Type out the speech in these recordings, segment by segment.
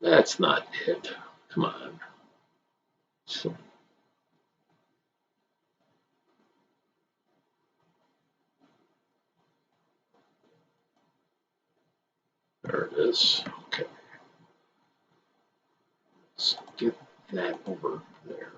That's not it. Come on. So, there it is. Okay. Let's get that over there.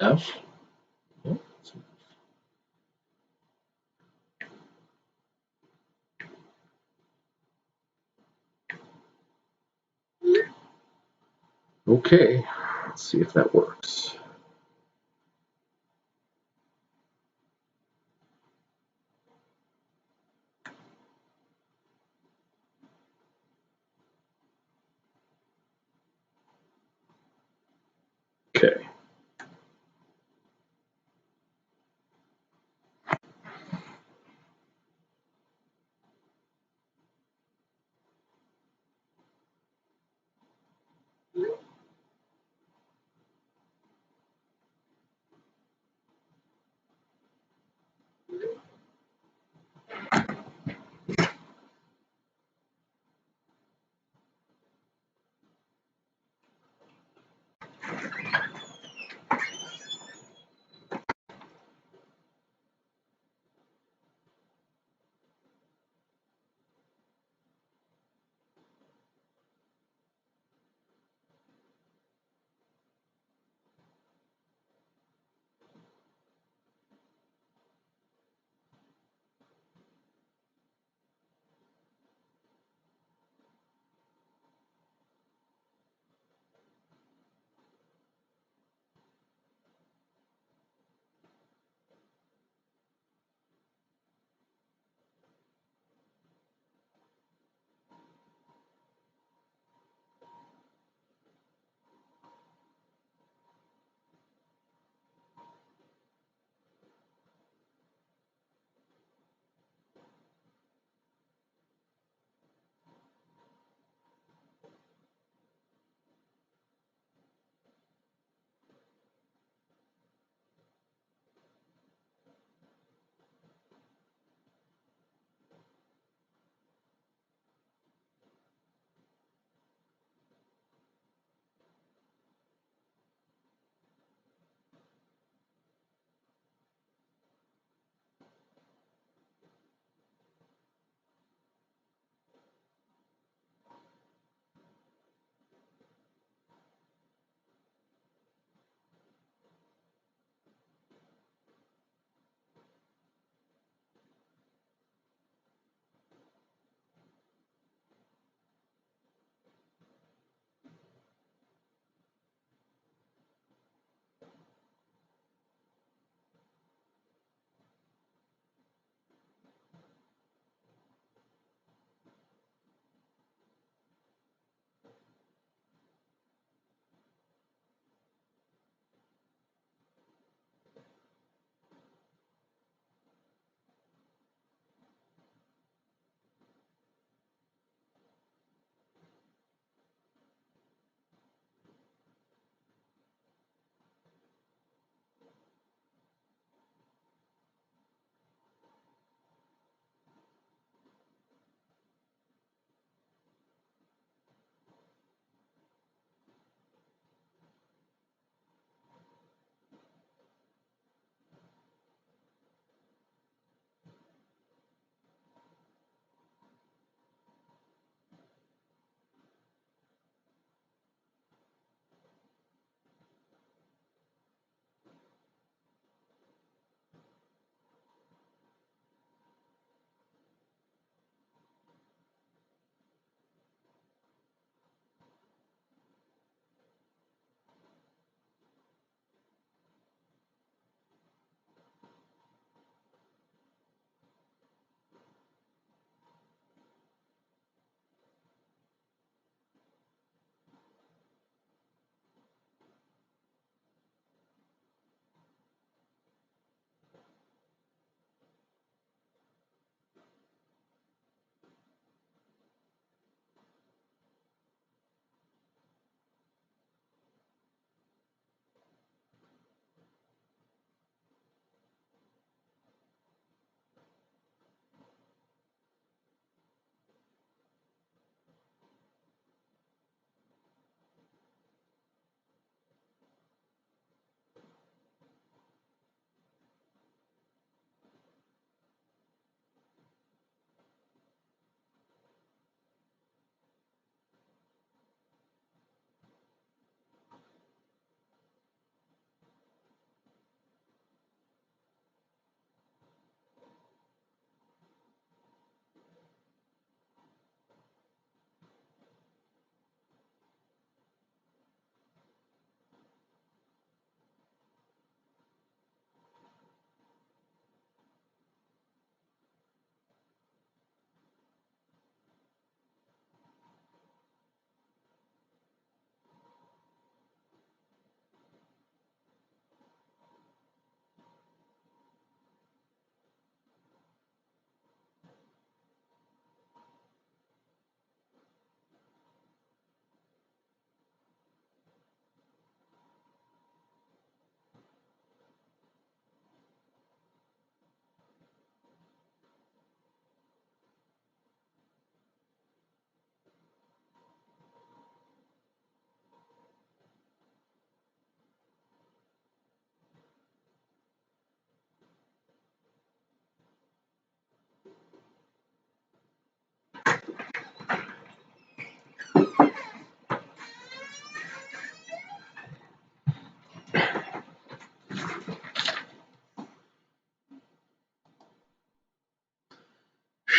F. Oh, okay. Let's see if that works. Okay.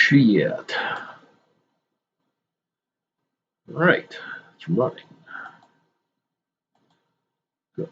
Shit. All right, it's running. Good.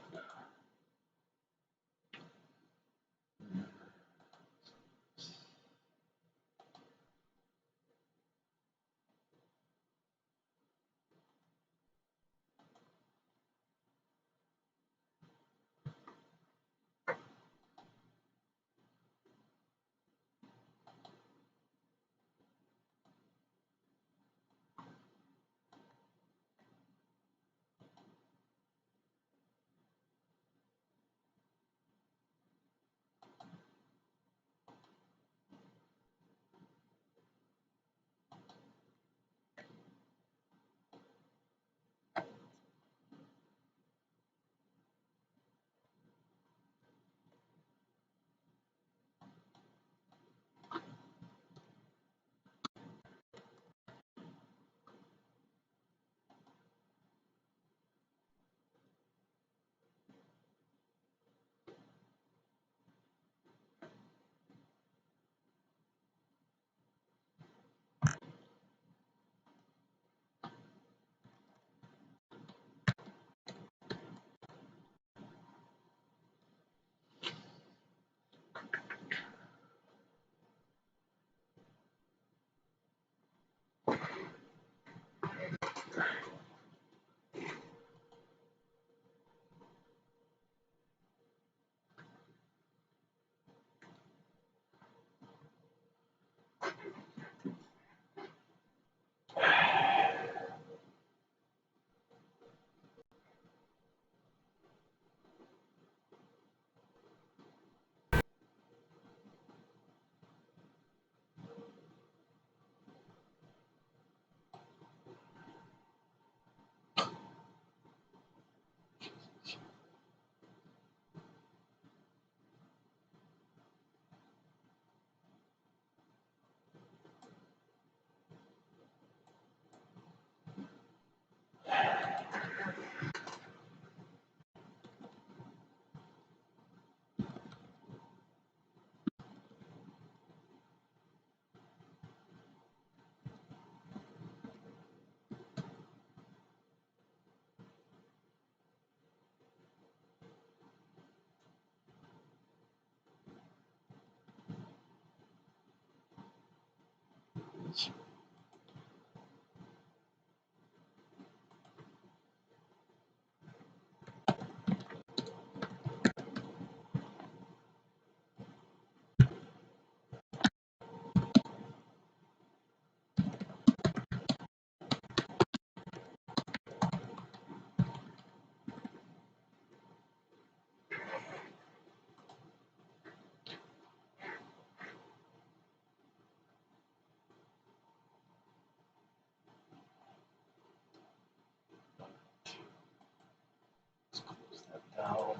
Close that down.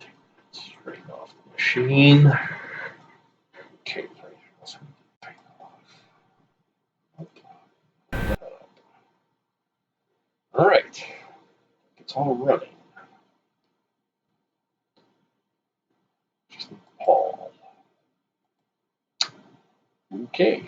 Take that straight off the machine. Okay, let's take that off. All right, it's all running. Just Paul. Okay.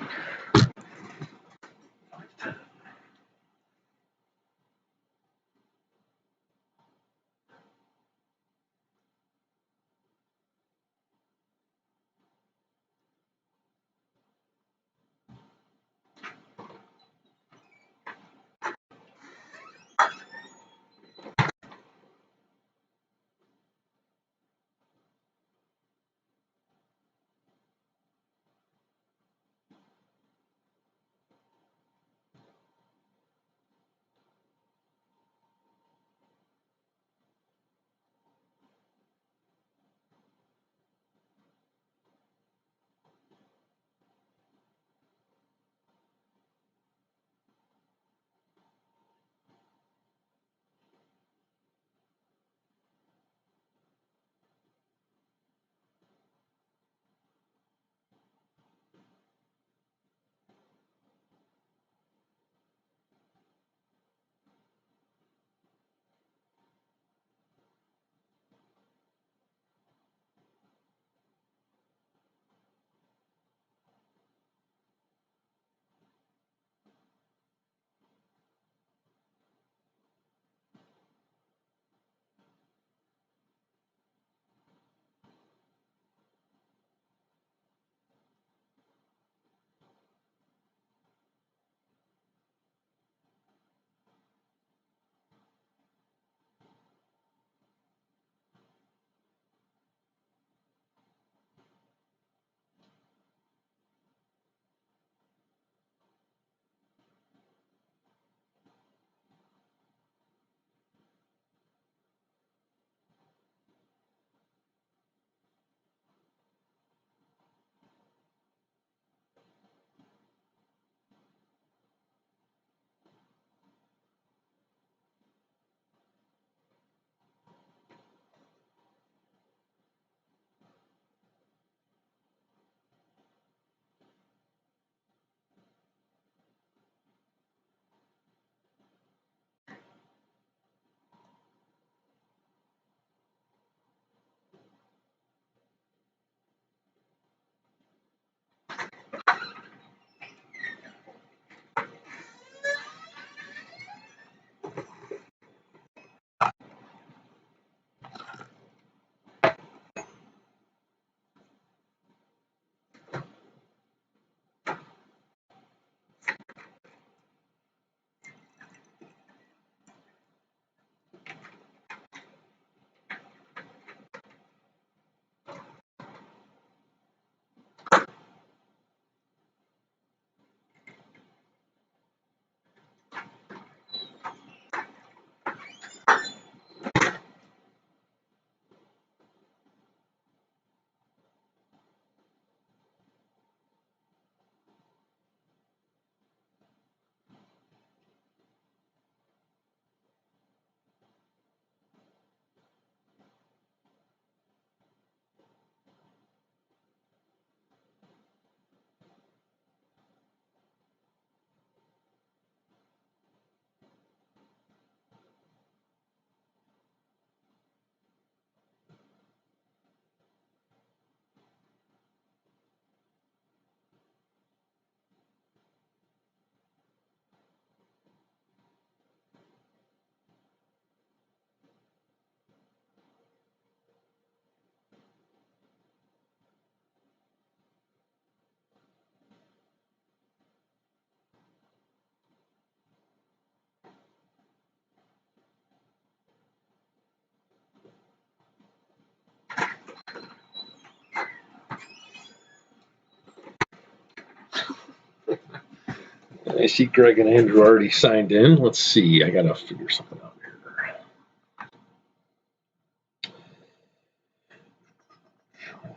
I see Greg and Andrew already signed in. Let's see. I gotta figure something out here.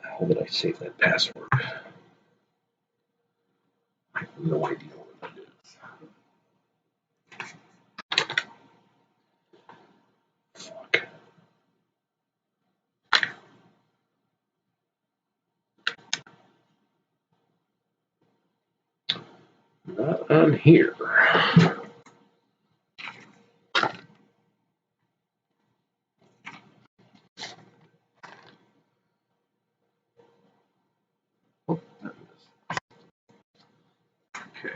How did I save that password? I have no idea what that is. Fuck. Not on here. Oh, there it is. Okay.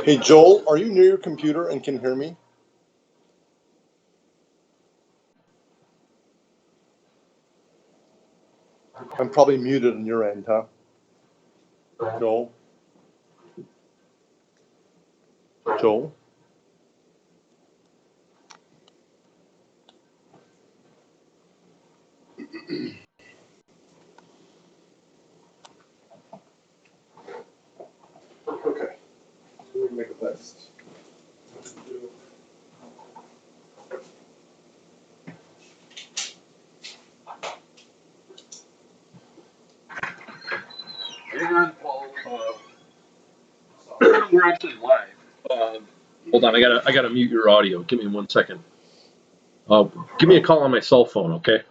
Hey, Joel, are you near your computer and can hear me? I'm probably muted on your end, huh? Joel? Joel? Okay. Let me make a list. Hang on, Paul. We're actually live. Hold on, I gotta mute your audio. Give me 1 second. Give me a call on my cell phone, okay?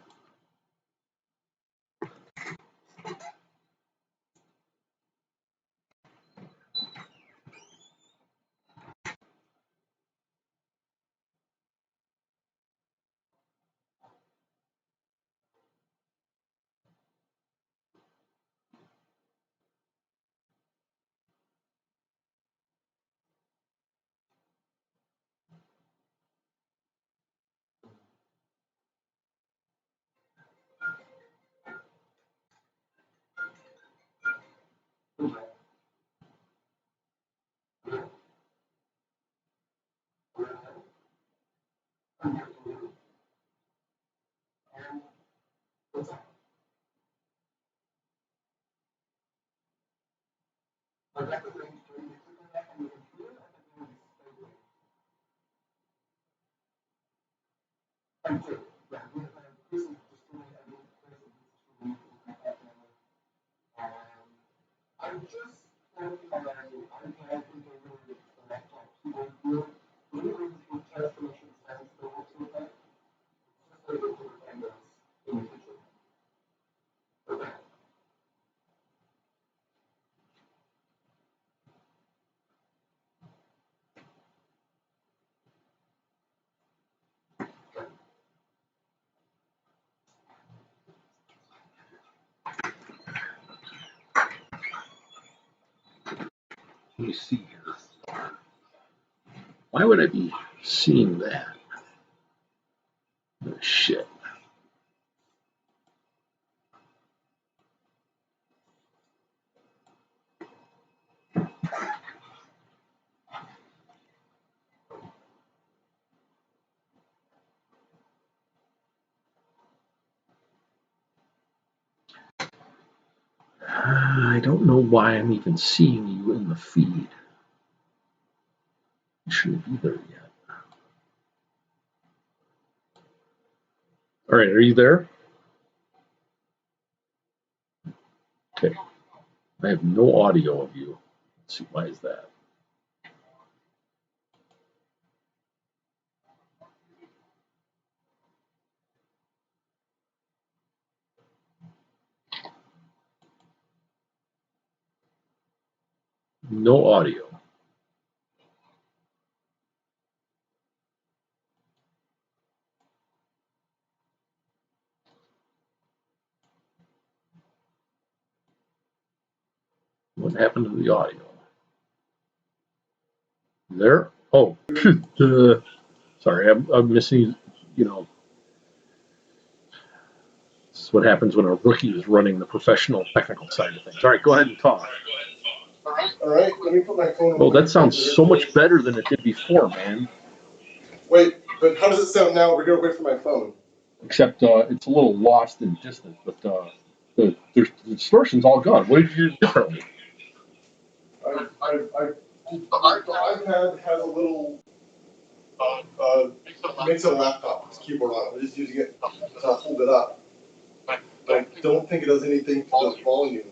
Let me see here. Why would I be seeing that? Oh, shit. I don't know why I'm even seeing you in the feed. You shouldn't be there yet. All right, are you there? Okay. I have no audio of you. Let's see, why is that? No audio. What happened to the audio? There? Oh, sorry, I'm missing, you know, this is what happens when a rookie is running the professional technical side of things. All right, go ahead and talk. All right, let me put my phone. Oh, that sounds so much better than it did before, man. Wait, but how does it sound now? We're going away from my phone. Except it's a little lost and distant, but the distortion's all gone. What did you do differently? The iPad has a little makes a laptop with a keyboard on it. I'm just using it to hold it up. I don't think it does anything to the volume.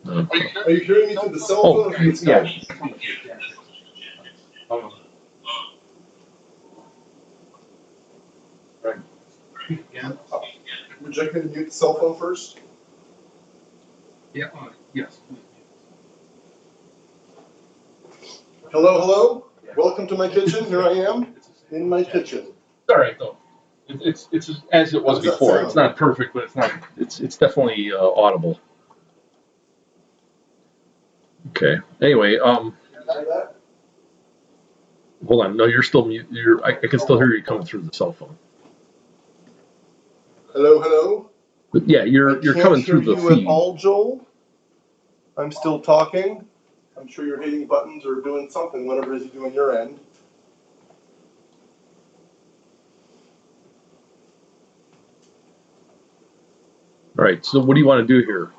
Are you hearing me through the cell phone or through Skype? Yeah. Would you like me to mute the cell phone first? Yeah. Yes. Hello, hello. Welcome to my kitchen. Here I am in my kitchen. All right, though. It's as it was before. It's not perfect, but it's not. It's definitely audible. Okay. Anyway, Hear that? Hold on. No, you're still mute. I can still hear you coming through the cell phone. Hello, hello. But yeah, you're coming through the I can't hear you feed. at all, Joel. I'm still talking. I'm sure you're hitting buttons or doing something, whatever it is you do on your end. All right. So what do you want to do here?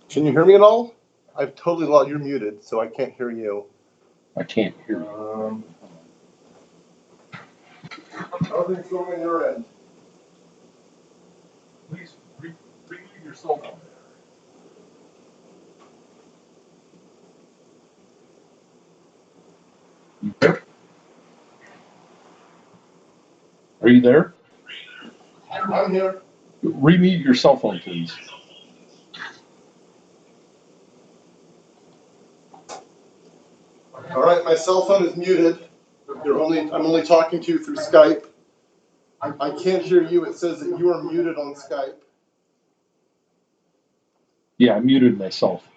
Can you hear me at all? I've totally lost. You're muted, so I can't hear you. I can't hear you. How are things going on your end? Please remute your cell phone. Are you there? I'm here. Remute your cell phone, please. All right, my cell phone is muted. I'm only talking to you through Skype. I can't hear you. It says that you are muted on Skype. Yeah, I muted myself.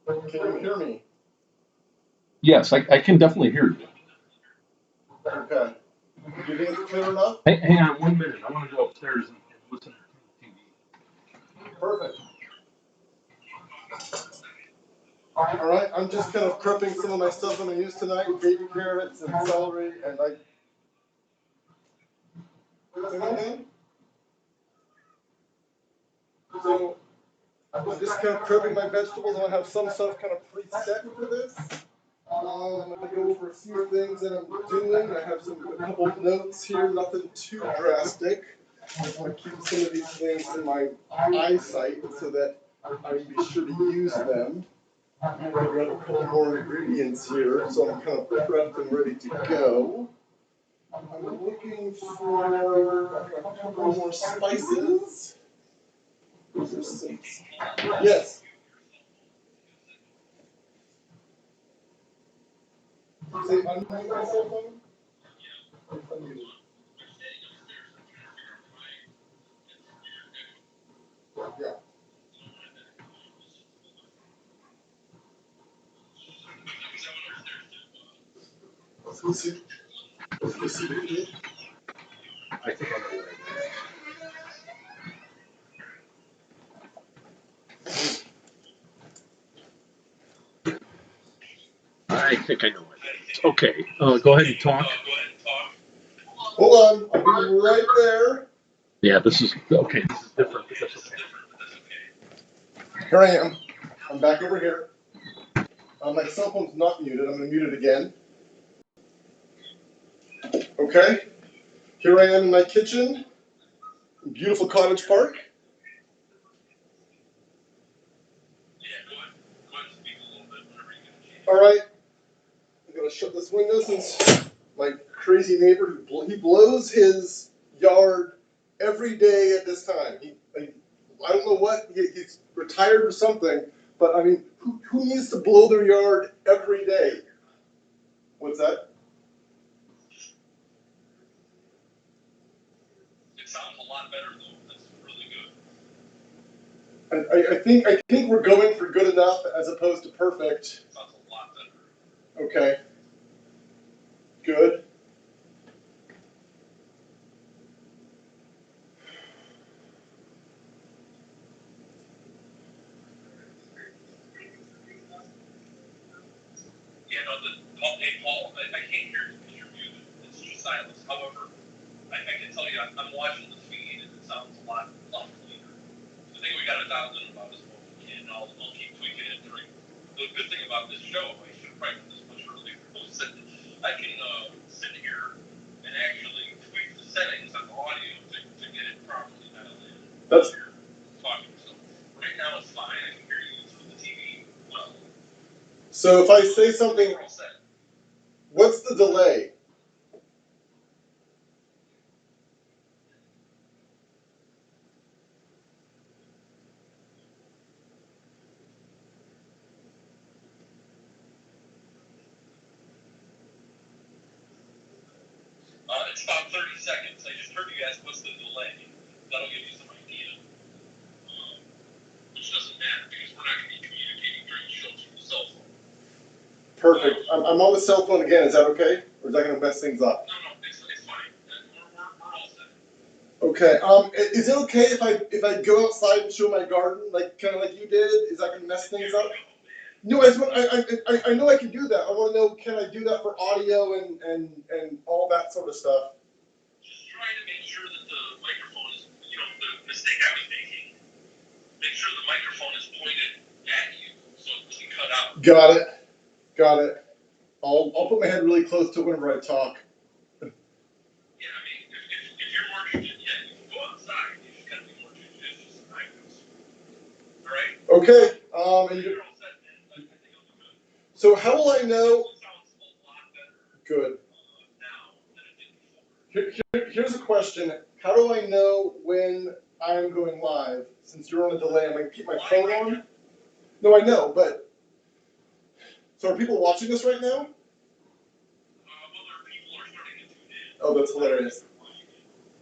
Can you hear me? Yes, I can definitely hear you. Okay. Do you think it's clear enough? Hang on 1 minute. I want to go upstairs and listen to TV. Perfect. All right, I'm just kind of prepping some of my stuff I'm going to use tonight, baby carrots and celery, and say that again? So I'm just kind of prepping my vegetables. I want to have some stuff kind of preset for this. I'm going to go over a few things that I'm doing. I have a couple of notes here, nothing too drastic. I want to keep some of these things in my eyesight so that I can be sure to use them. I'm going to grab a couple more ingredients here, so I'm kind of prepped and ready to go. I'm looking for a couple more spices. Yes. Say, unmute my cell phone. Unmute. Yeah. Let's go see. Let's go see the kid. I think I know it. I think I know it. Okay, go ahead and talk. Hold on, I'll be right there. Yeah, this is okay. This is different, but that's okay. Here I am. I'm back over here. My cell phone's not muted. I'm going to mute it again. Okay. Here I am in my kitchen. Beautiful Cottage Park. All right. I'm going to shut this window since my crazy neighbor, he blows his yard every day at this time. I don't know what, he's retired or something, but I mean, who needs to blow their yard every day? What's that? It sounds a lot better though. That's really good. I think we're going for good enough as opposed to perfect. Sounds a lot better. Okay. Good. Yeah, no, hey Paul, I can't hear you because you're muted. It's just silence. However, I can tell you, I'm watching the feed and it sounds a lot So if I say something, We're all set. what's the delay? It's about 30 seconds. I just heard you ask what's the delay. That'll give you some idea. Which doesn't matter because we're not going to be communicating during the show through the cell phone. Perfect. I'm on the cell phone again. Is that okay? Or is that going to mess things up? No, it's fine. We're all set. Okay. Is it okay if I go outside and show my garden, like kind of like you did? Is that going to mess things up? No, I know I can do that. I want to know, can I do that for audio and all that sort of stuff? Just trying to make sure that the microphone is, the mistake I was making. Make sure the microphone is pointed at you so it doesn't cut out. Got it. I'll put my head really close to it whenever I talk. Yeah, I mean, if you're more judicious, you can go outside. You just gotta be more judicious than I was. All right. Okay. You're all set, man. I think I'll be good. So how will I know? It sounds a lot better Good. now than it did before. Here's a question. How do I know when I'm going live? Since you're on a delay, I'm going to keep my phone on. No, I know, but so are people watching this right now? Well, people are starting to tune in. Oh, that's hilarious.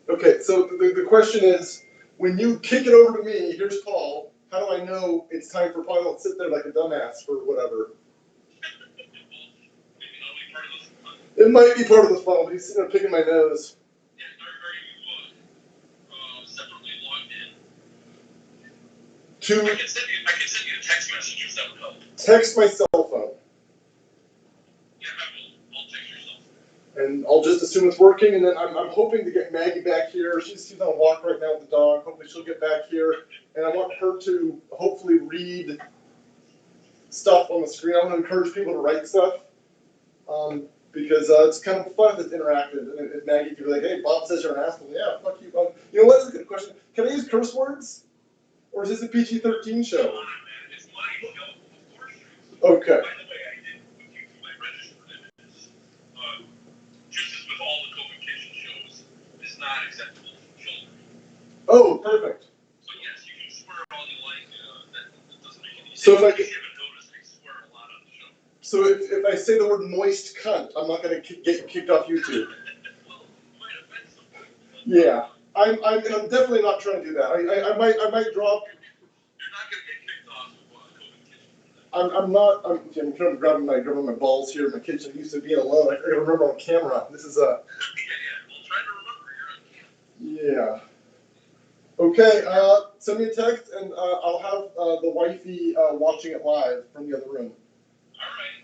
Okay, so the question is, when you kick it over to me, here's Paul. How do I know it's time for Paul? I don't sit there like a dumbass or whatever. Maybe that'll be part of this fun. It might be part of the fun, but he's sitting there picking my nose. Yeah, are you separately logged in? I can send you a text message if that would help. Text my cell phone. Yeah, I will. I'll text yourself. And I'll just assume it's working, and then I'm hoping to get Maggie back here. She's on a walk right now with the dog. Hopefully she'll get back here, and I want her to hopefully read stuff on the screen. I want to encourage people to write stuff, because it's kind of fun if it's interactive. And if Maggie could be like, "Hey, Bob says you're an asshole." Yeah, fuck you. You know what? That's a good question. Can I use curse words, or is this a PG-13 show? Come on, man. It's my show. Of course. Okay. By the way, I did put you through my registered images. Just as with all the COVID kitchen shows, it's not acceptable for children. Oh, perfect. So yes, you can swear all you like. That doesn't make any sense. So if I you haven't noticed, I swear a lot on the show. So if I say the word moist cunt, I'm not gonna get kicked off YouTube. Well, you might offend someone. Yeah, I'm definitely not trying to do that. I might drop. You're not gonna get kicked off of COVID kitchen. I'm kind of grabbing my balls here in my kitchen. I'm used to being alone. I gotta remember on camera. This is Yeah. Well, try to remember you're on camera. yeah. Okay, send me a text and I'll have the wifey watching it live from the other room. All right.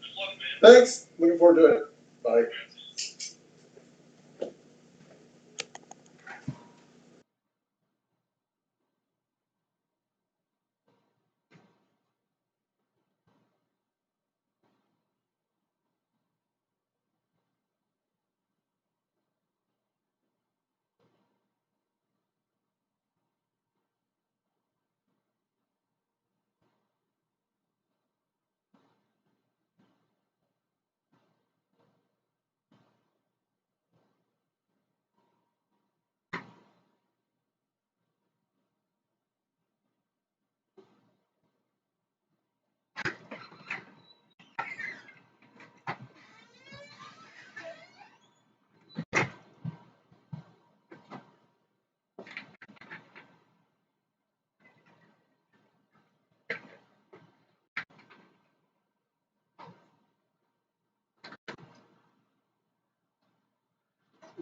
Good luck, man. Thanks. Looking forward to it. Bye.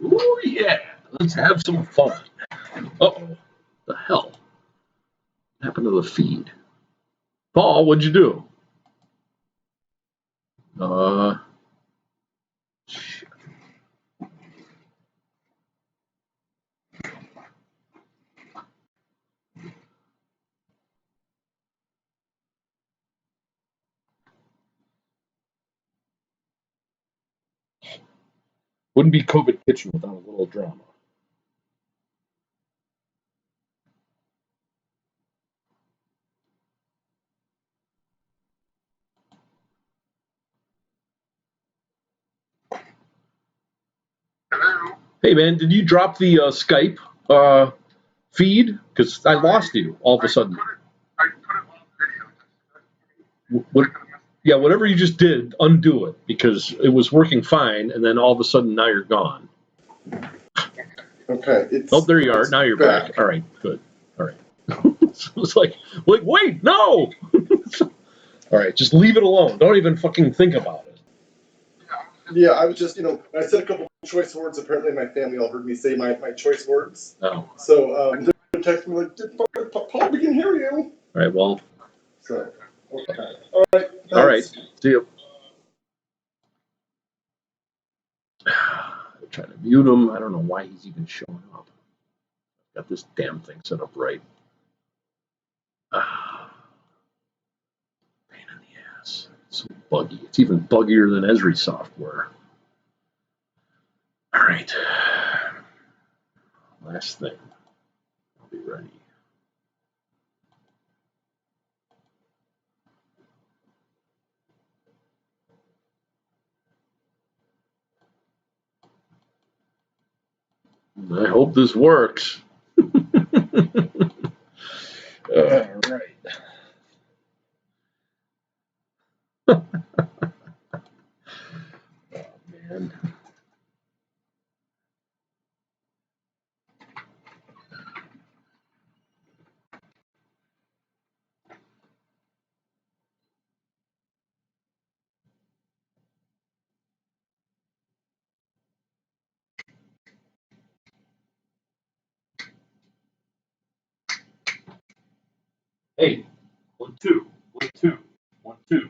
Ooh, yeah. Let's have some fun. Uh-oh. The hell? What happened to the feed? Paul, what'd you do? Wouldn't be COVID Kitchen without a little drama. Hey, man, did you drop the Skype feed? Because I lost you all of a sudden. I put it on video. What? Yeah, whatever you just did, undo it because it was working fine, and then all of a sudden now you're gone. Okay, it's. Oh, there you are. Now you're back. All right, good. All right. So it's like, wait, no. All right, just leave it alone. Don't even fucking think about it. Yeah, I was just, I said a couple choice words. Apparently, my family all heard me say my choice words. Oh. So they texted me like, "Pop, we can hear you." All right. Well. So. Okay. All right. Thanks. All right. See you. I'm trying to mute him. I don't know why he's even showing up. Got this damn thing set up right. Pain in the ass. It's so buggy. It's even buggier than Esri software. All right. Last thing. I'll be ready. I hope this works. All right. Oh, man. Hey, 1, 2, 1, 2, 1, 2.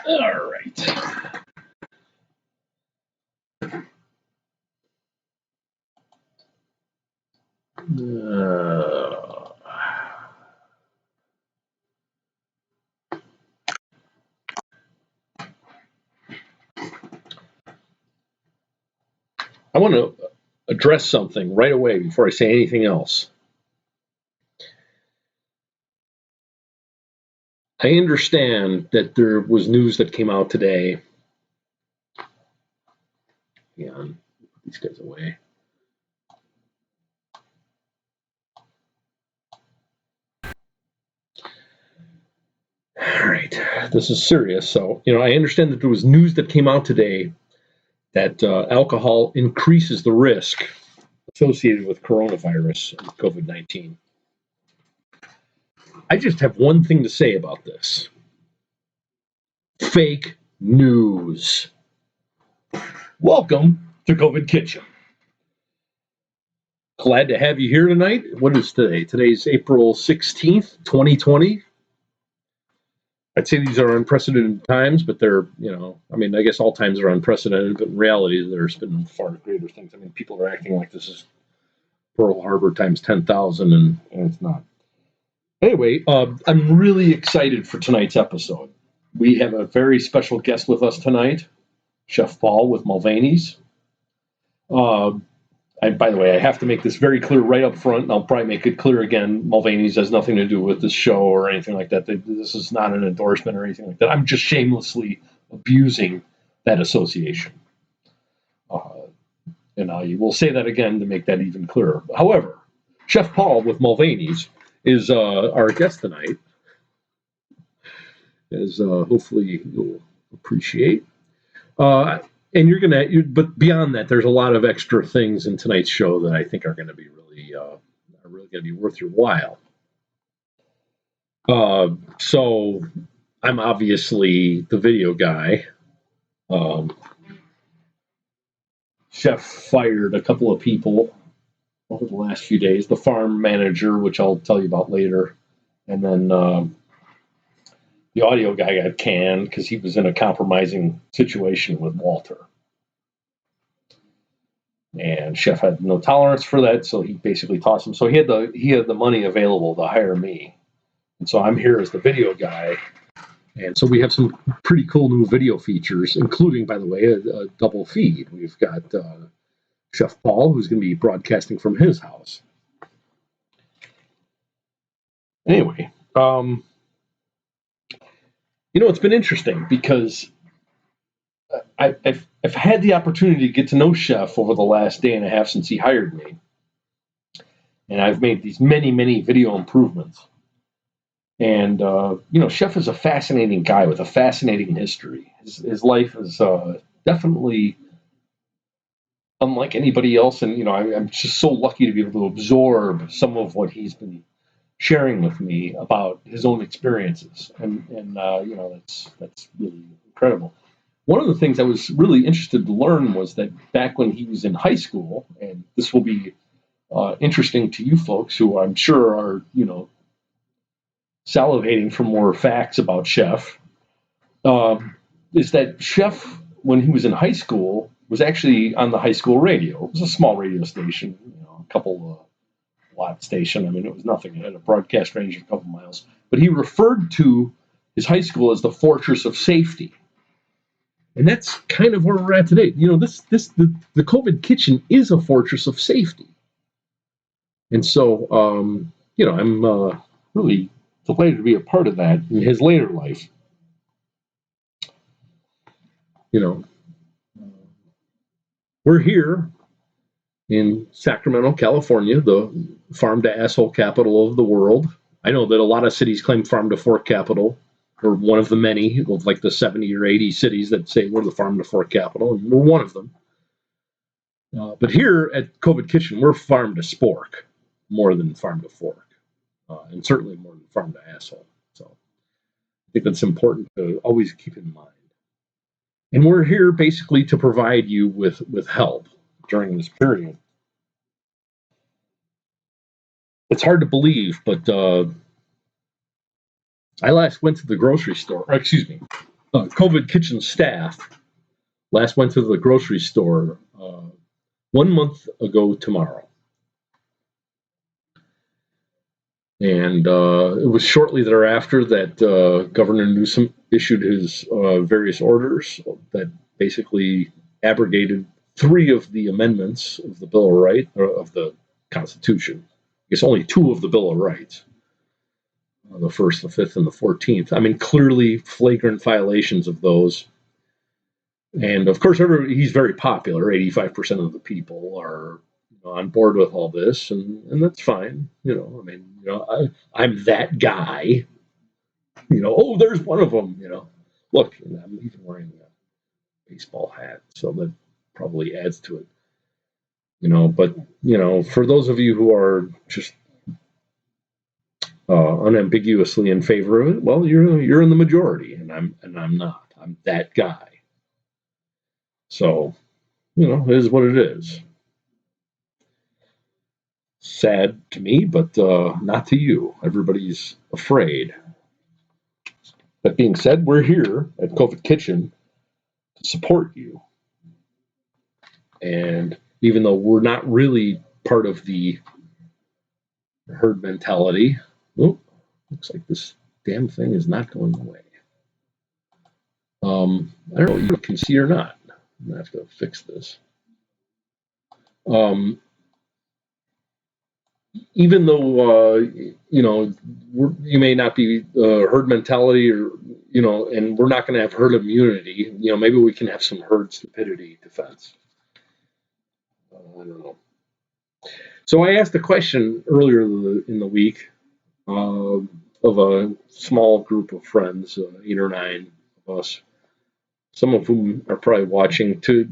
All right. I want to address something right away before I say anything else. I understand that there was news that came out today. Yeah, put these guys away. All right, this is serious. So, I understand that there was news that came out today that alcohol increases the risk associated with coronavirus and COVID-19. I just have one thing to say about this. Fake news. Welcome to COVID Kitchen. Glad to have you here tonight. What is today? Today's April 16th, 2020. I'd say these are unprecedented times, but they're, I guess all times are unprecedented, but in reality, there's been far greater things. I mean, people are acting like this is Pearl Harbor times 10,000, and it's not. Anyway, I'm really excited for tonight's episode. We have a very special guest with us tonight, Chef Paul with Mulvaney's. By the way, I have to make this very clear right up front, and I'll probably make it clear again. Mulvaney's has nothing to do with this show or anything like that. This is not an endorsement or anything like that. I'm just shamelessly abusing that association. And I will say that again to make that even clearer. However, Chef Paul with Mulvaney's is our guest tonight, as hopefully you'll appreciate. And but beyond that, there's a lot of extra things in tonight's show that I think are going to be really going to be worth your while. So I'm obviously the video guy. Chef fired a couple of people over the last few days. The farm manager, which I'll tell you about later, and then the audio guy got canned because he was in a compromising situation with Walter. And Chef had no tolerance for that, so he basically tossed him. So he had the money available to hire me, and so I'm here as the video guy. And so we have some pretty cool new video features, including, by the way, a double feed. We've got Chef Paul, who's going to be broadcasting from his house. Anyway, it's been interesting because I've had the opportunity to get to know Chef over the last day and a half since he hired me. And I've made these many, many video improvements. And, Chef is a fascinating guy with a fascinating history. His life is definitely unlike anybody else. And, I'm just so lucky to be able to absorb some of what he's been sharing with me about his own experiences. And that's really incredible. One of the things I was really interested to learn was that back when he was in high school, and this will be interesting to you folks who I'm sure are, salivating for more facts about Chef, is that Chef, when he was in high school, was actually on the high school radio. It was a small radio station, a couple watt station. I mean, it was nothing. It had a broadcast range of a couple miles. But he referred to his high school as the Fortress of Safety. And that's kind of where we're at today. The COVID Kitchen is a fortress of safety. And so, I'm really delighted to be a part of that in his later life. We're here in Sacramento, California, the farm to asshole capital of the world. I know that a lot of cities claim farm to fork capital, or one of the many, of like the 70 or 80 cities that say we're the farm to fork capital, and we're one of them. But here at COVID Kitchen, we're farm to spork more than farm to fork, and certainly more than farm to asshole. So I think that's important to always keep in mind. And we're here basically to provide you with help during this period. It's hard to believe, but I last went to the grocery store. Excuse me. COVID kitchen staff last went to the grocery store 1 month ago tomorrow. And it was shortly thereafter that Governor Newsom issued his various orders that basically abrogated 3 of the amendments of the Bill of Rights, of the Constitution. I guess only 2 of the Bill of Rights. The 1st, the 5th, and the 14th. I mean, clearly flagrant violations of those. And of course, he's very popular. 85% of the people are on board with all this, and that's fine. I mean, I'm that guy. Oh, there's one of them. Look, I'm even wearing a baseball hat, so that probably adds to it. But for those of you who are just unambiguously in favor of it, well, you're in the majority, and I'm not. I'm that guy. So, it is what it is. Sad to me, but not to you. Everybody's afraid. That being said, we're here at COVID Kitchen to support you. And even though we're not really part of the herd mentality, looks like this damn thing is not going away. I don't know if you can see or not. I'm going to have to fix this. Even though, you may not be herd mentality or, and we're not going to have herd immunity, maybe we can have some herd stupidity defense. I don't know. So I asked a question earlier in the week of a small group of friends, 8 or 9 of us, some of whom are probably watching, to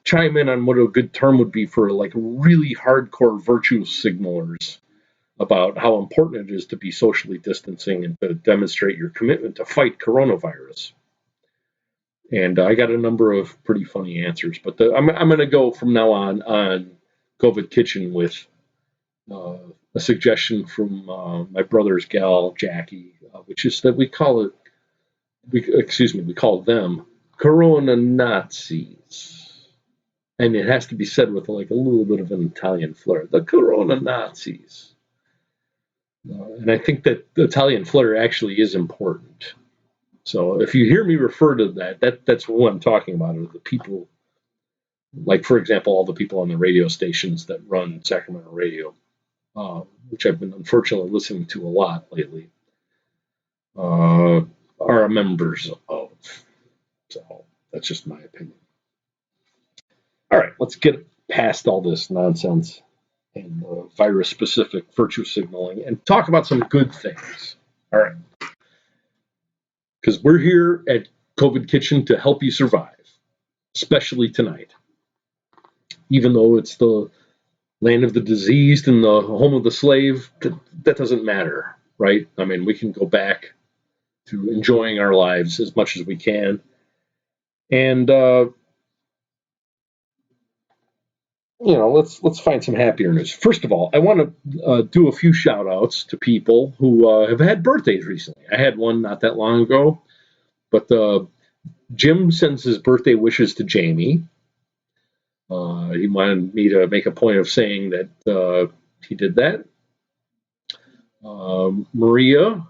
chime in on what a good term would be for like really hardcore virtue signalers about how important it is to be socially distancing and to demonstrate your commitment to fight coronavirus. And I got a number of pretty funny answers, but I'm going to go from now on COVID Kitchen with a suggestion from my brother's gal, Jackie, which is that we call them Corona Nazis. And it has to be said with like a little bit of an Italian flair. The Corona Nazis. And I think that the Italian flair actually is important. So if you hear me refer to that's what I'm talking about, are the people, like, for example, all the people on the radio stations that run Sacramento radio, which I've been unfortunately listening to a lot lately, are members of. So that's just my opinion. All right, let's get past all this nonsense and virus-specific virtue signaling and talk about some good things. All right. Because we're here at COVID Kitchen to help you survive, especially tonight. Even though it's the land of the diseased and the home of the slave, that doesn't matter, right? I mean, we can go back to enjoying our lives as much as we can. And let's find some happier news. First of all, I want to do a few shout outs to people who have had birthdays recently. I had one not that long ago, but Jim sends his birthday wishes to Jamie. He wanted me to make a point of saying that he did that. Maria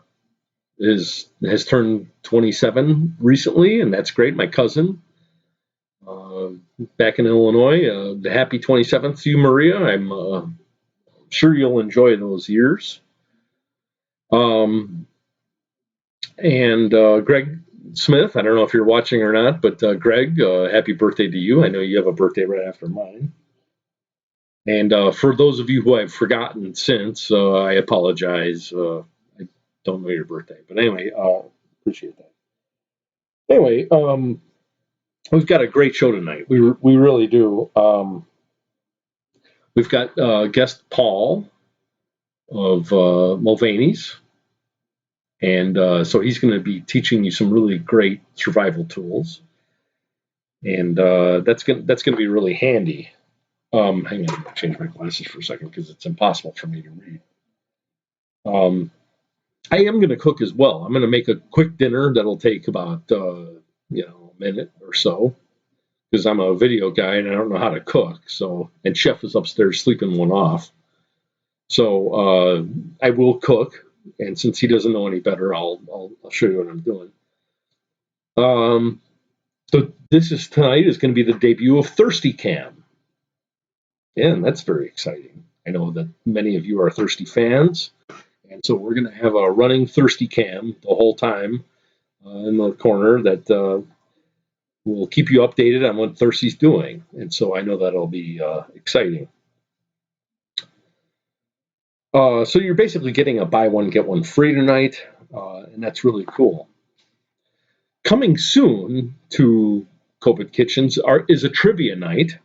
has turned 27 recently, and that's great. My cousin. Back in Illinois. Happy 27th to you, Maria. I'm sure you'll enjoy those years. And Greg Smith, I don't know if you're watching or not, but Greg, happy birthday to you. I know you have a birthday right after mine. And for those of you who I've forgotten since, I apologize. I don't know your birthday. But anyway, appreciate that. Anyway, we've got a great show tonight. We really do. We've got guest Paul of Mulvaney's, and so he's going to be teaching you some really great survival tools, and that's going to be really handy. Hang on, I'll change my glasses for a second because it's impossible for me to read. I am going to cook as well. I'm going to make a quick dinner that'll take about a minute or so, because I'm a video guy and I don't know how to cook. So, and Chef is upstairs sleeping one off. So I will cook, and since he doesn't know any better, I'll show you what I'm doing. So tonight is going to be the debut of Thirsty Cam. Yeah, and that's very exciting. I know that many of you are Thirsty fans, and so we're going to have a running Thirsty Cam the whole time in the corner that will keep you updated on what Thirsty's doing, and so I know that'll be exciting. So you're basically getting a buy one get one free tonight, and that's really cool. Coming soon to COVID Kitchens is a trivia night.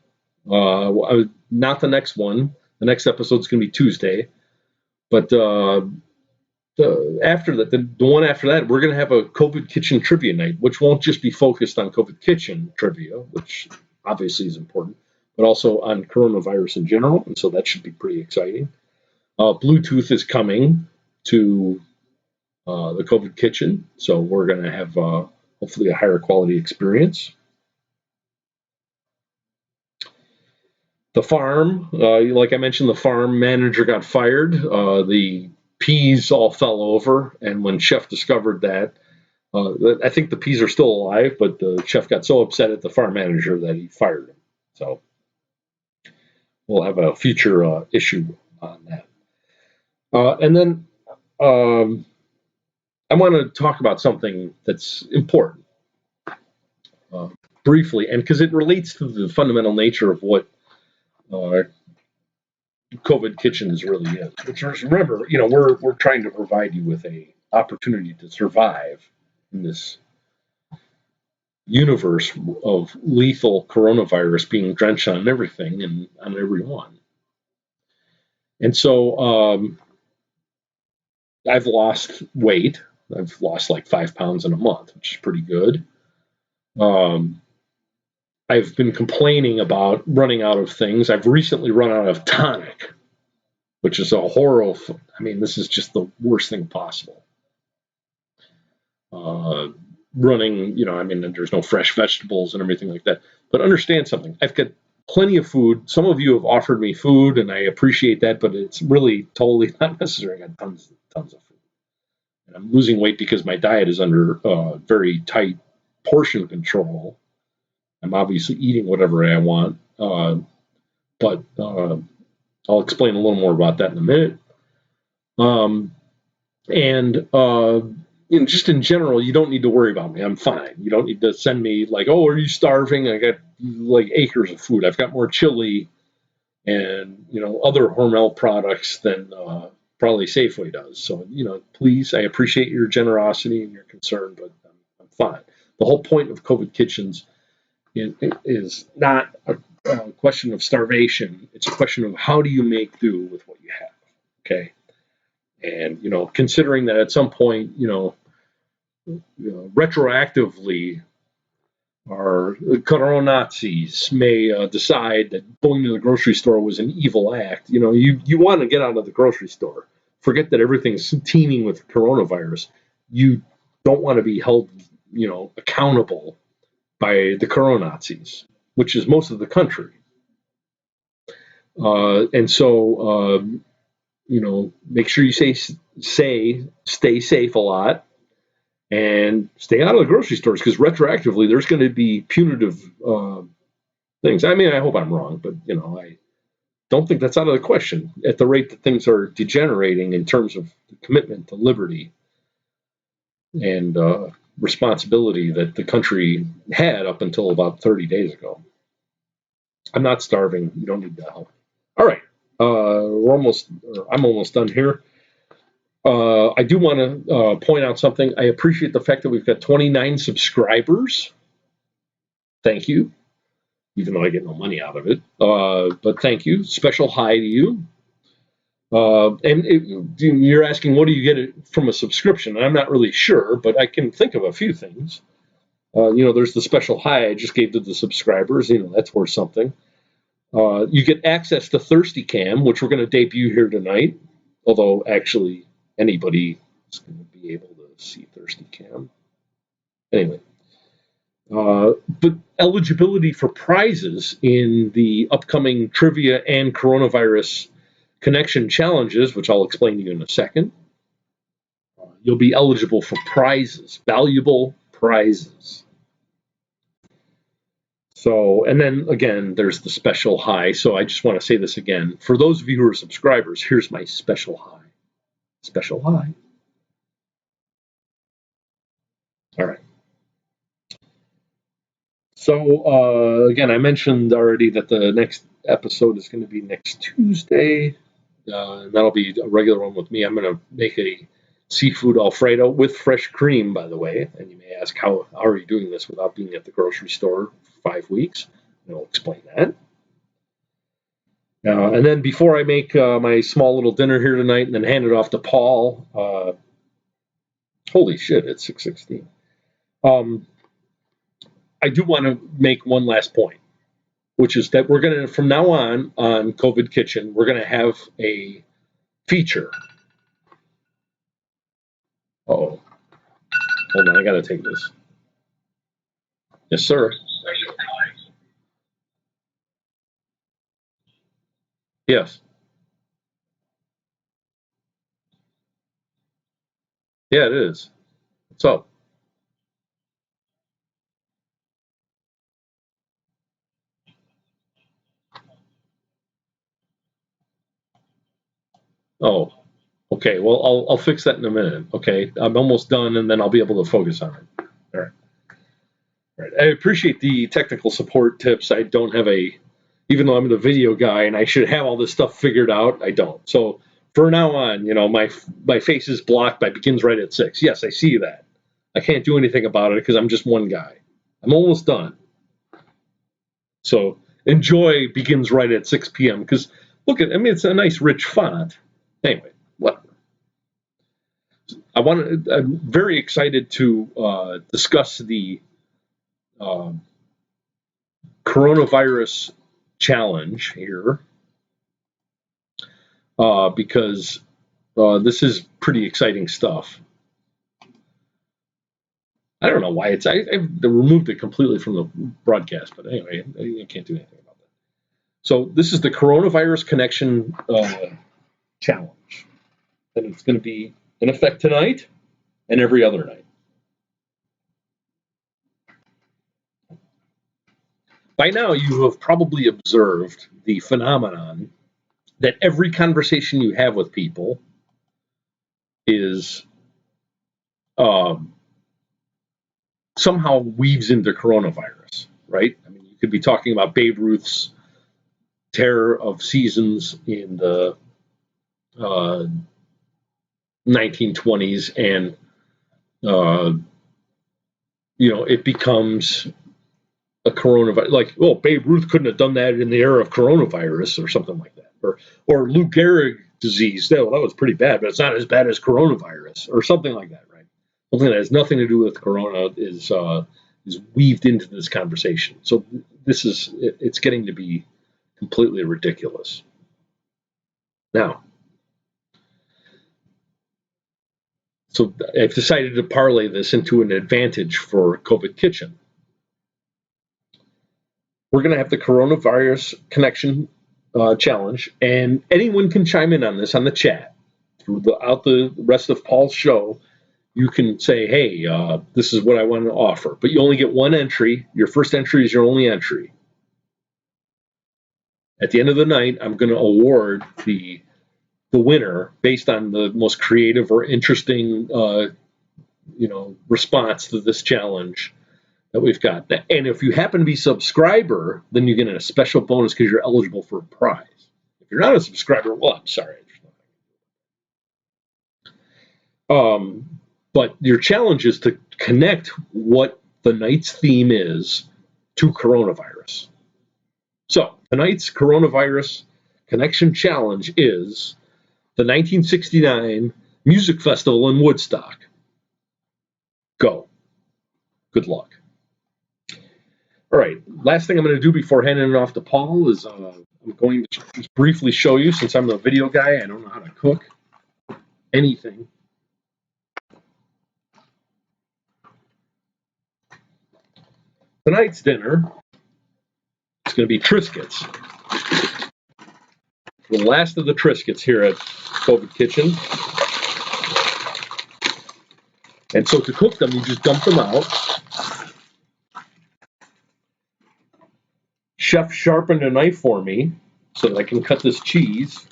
Not the next one. The next episode is going to be Tuesday, but after that, the one after that, we're going to have a COVID Kitchen trivia night, which won't just be focused on COVID Kitchen trivia, which obviously is important, but also on coronavirus in general, and so that should be pretty exciting. Bluetooth is coming to the COVID Kitchen, so we're going to have hopefully a higher quality experience. The farm, like I mentioned, the farm manager got fired. The peas all fell over, and when Chef discovered that, I think the peas are still alive, but the chef got so upset at the farm manager that he fired him. So we'll have a future issue on that. And then I want to talk about something that's important briefly, and because it relates to the fundamental nature of what COVID Kitchens really is. Which is, remember, we're trying to provide you with a opportunity to survive in this universe of lethal coronavirus being drenched on everything and on everyone. And so I've lost weight. I've lost like 5 pounds in a month, which is pretty good. I've been complaining about running out of things. I've recently run out of tonic, which is a horrible. I mean, this is just the worst thing possible. Running, there's no fresh vegetables and everything like that. But understand something. I've got plenty of food. Some of you have offered me food, and I appreciate that, but it's really totally not necessary. I got tons of food. And I'm losing weight because my diet is under very tight portion control. I'm obviously eating whatever I want, but I'll explain a little more about that in a minute. Just in general, you don't need to worry about me. I'm fine. You don't need to send me like, oh, are you starving? I got like acres of food. I've got more chili and other Hormel products than probably Safeway does. So please, I appreciate your generosity and your concern, but I'm fine. The whole point of COVID Kitchens is not a question of starvation. It's a question of how do you make do with what you have. Okay. And, considering that at some point, retroactively, our Corona-Nazis may decide that going to the grocery store was an evil act. You want to get out of the grocery store. Forget that everything's teeming with coronavirus. You don't want to be held, accountable by the Corona-Nazis, which is most of the country. And so, make sure you stay safe a lot and stay out of the grocery stores, because retroactively there's going to be punitive things. I mean, I hope I'm wrong, but I don't think that's out of the question at the rate that things are degenerating in terms of the commitment to liberty and responsibility that the country had up until about 30 days ago. I'm not starving. You don't need to help. All right. I'm almost done here. I do want to point out something. I appreciate the fact that we've got 29 subscribers. Thank you. Even though I get no money out of it. But thank you. Special hi to you. You're asking, what do you get from a subscription? And I'm not really sure, but I can think of a few things. There's the special hi I just gave to the subscribers. That's worth something. You get access to Thirsty Cam, which we're going to debut here tonight. Although, actually, anybody is going to be able to see Thirsty Cam. Anyway, But eligibility for prizes in the upcoming trivia and coronavirus connection challenges, which I'll explain to you in a second. You'll be eligible for prizes, valuable prizes. So, and then again, there's the special high. So I just want to say this again. For those of you who are subscribers, here's my special high. Special high. All right. So, again, I mentioned already that the next episode is going to be next Tuesday. And that'll be a regular one with me. I'm going to make a seafood Alfredo with fresh cream, by the way. And you may ask, how are you doing this without being at the grocery store for 5 weeks? And I'll explain that. And then before I make my small little dinner here tonight and then hand it off to Paul, holy shit, it's 6:16. I do want to make one last point, which is that we're going to, from now on COVID Kitchen, we're going to have a feature. Oh, hold on, I got to take this. Yes, sir. Yes. Yeah, it is. What's up? Oh, okay. Well, I'll fix that in a minute. Okay, I'm almost done, and then I'll be able to focus on it. All right. All right. I appreciate the technical support tips. I don't have even though I'm the video guy and I should have all this stuff figured out, I don't. So for now on, my face is blocked by begins right at 6. Yes, I see that. I can't do anything about it because I'm just one guy. I'm almost done. So enjoy begins right at 6 p.m. because it's a nice rich font. Anyway, whatever. I'm very excited to discuss the coronavirus challenge here because this is pretty exciting stuff. I don't know why I've removed it completely from the broadcast, but anyway, I can't do anything about that. So this is the coronavirus connection challenge, and it's going to be in effect tonight and every other night. By now, you have probably observed the phenomenon that every conversation you have with people is somehow weaves into coronavirus, right? I mean, you could be talking about Babe Ruth's terror of seasons in the 1920s, and it becomes a coronavirus. Like, well, Babe Ruth couldn't have done that in the era of coronavirus, or something like that, or Lou Gehrig disease. That was pretty bad, but it's not as bad as coronavirus, or something like that, right? Something that has nothing to do with corona is weaved into this conversation. So it's getting to be completely ridiculous. Now, so I've decided to parlay this into an advantage for COVID Kitchen. We're going to have the coronavirus connection challenge, and anyone can chime in on this on the chat. Throughout the rest of Paul's show, you can say, hey, this is what I want to offer. But you only get one entry. Your first entry is your only entry. At the end of the night, I'm going to award the winner based on the most creative or interesting response to this challenge that we've got. And if you happen to be a subscriber, then you get a special bonus because you're eligible for a prize. If you're not a subscriber, well, I'm sorry. But your challenge is to connect what the night's theme is to coronavirus. So tonight's coronavirus connection challenge is the 1969 music festival in Woodstock. Go. Good luck. All right, last thing I'm going to do before handing it off to Paul is I'm going to just briefly show you, since I'm a video guy, I don't know how to cook anything. tonight's dinner is going to be Triscuits. The last of the Triscuits here at COVID Kitchen. And so to cook them, you just dump them out. Chef sharpened a knife for me so that I can cut this cheese.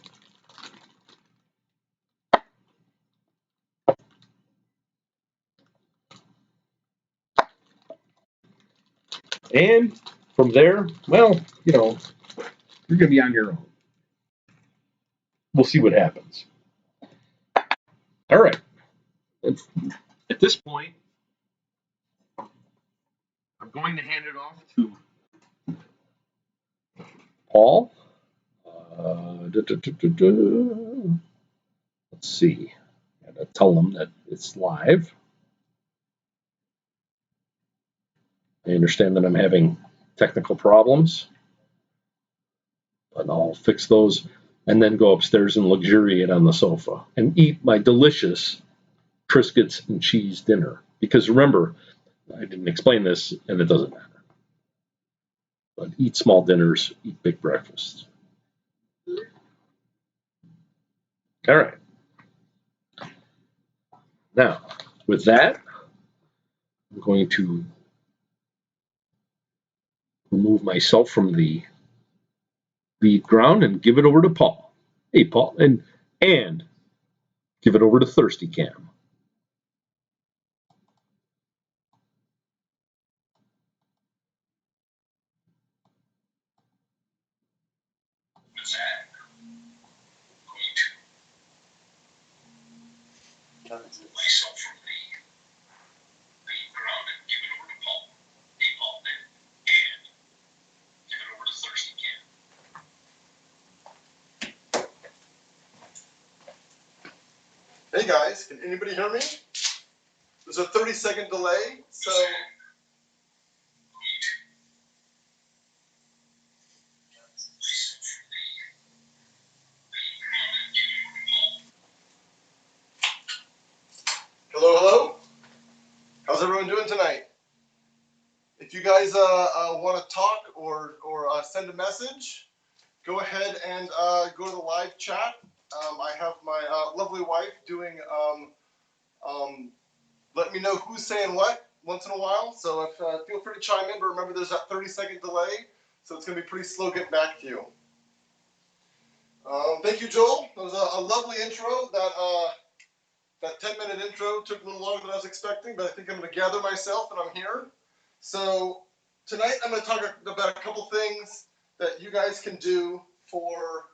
And from there, well, you know, you're going to be on your own. We'll see what happens. All right. At this point, I'm going to hand it off to Paul. Let's see. I gotta tell them that it's live. I understand that I'm having technical problems, but I'll fix those and then go upstairs and luxuriate on the sofa and eat my delicious Triscuits and cheese dinner. Because remember, I didn't explain this, and it doesn't matter. But eat small dinners, eat big breakfasts. All right. Now, with that, I'm going to remove myself from the lead ground and give it over to Paul. Hey, Paul, and give it over to Thirsty Cam. Myself from the ground and give it over to Paul. Hey, Paul, and give it over to Thirsty Cam. Hey guys, can anybody hear me? There's a 30-second delay, so. Hello, hello. How's everyone doing tonight? If you guys want to talk or send a message, go ahead and go to the live chat. I have my lovely wife doing let me know who's saying what once in a while. So if feel free to chime in, but remember there's that 30-second delay, so it's gonna be pretty slow getting back to you. Thank you, Joel. That was a lovely intro. That 10-minute intro took a little longer than I was expecting, but I think I'm gonna gather myself and I'm here. So tonight I'm gonna talk about a couple things that you guys can do for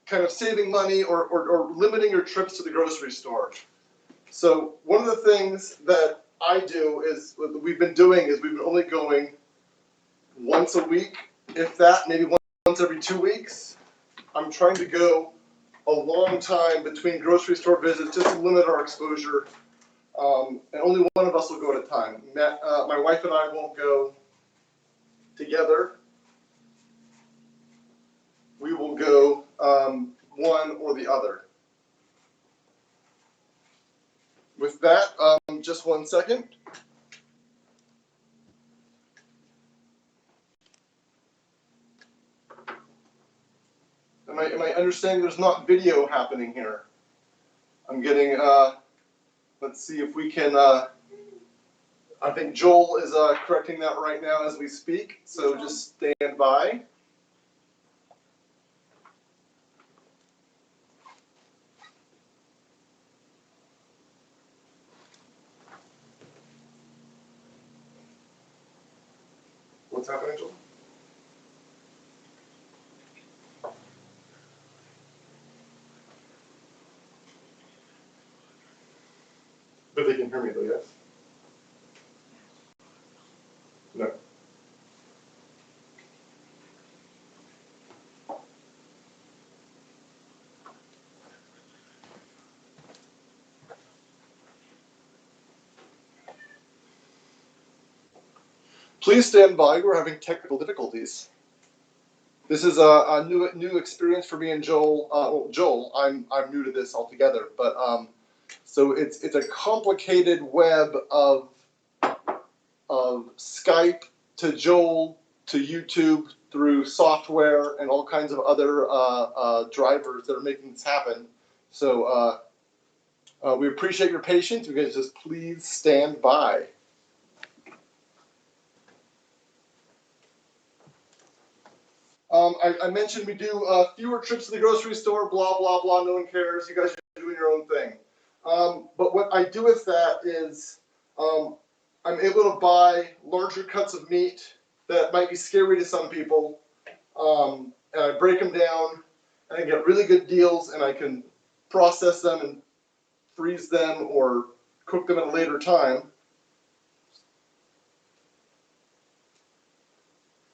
kind of saving money or limiting your trips to the grocery store. So one of the things that I do is, what we've been doing is we've been only going once a week, if that, maybe once every 2 weeks. I'm trying to go a long time between grocery store visits just to limit our exposure. And only one of us will go at a time. My wife and I won't go together. We will go one or the other. With that, just 1 second. Am I understanding there's not video happening here? I'm getting, let's see if we can, I think Joel is correcting that right now as we speak, so just stand by. What's happening, Joel? But they can hear me though, yes? No. Please stand by, we're having technical difficulties. This is a new experience for me and Joel. Well, Joel, I'm new to this altogether, but so it's a complicated web of Skype to Joel to YouTube through software and all kinds of other drivers that are making this happen. So we appreciate your patience. You guys just please stand by. I mentioned we do fewer trips to the grocery store, blah, blah, blah, no one cares. You guys are doing your own thing. But what I do with that is I'm able to buy larger cuts of meat that might be scary to some people. And I break them down and I get really good deals and I can process them and freeze them or cook them at a later time.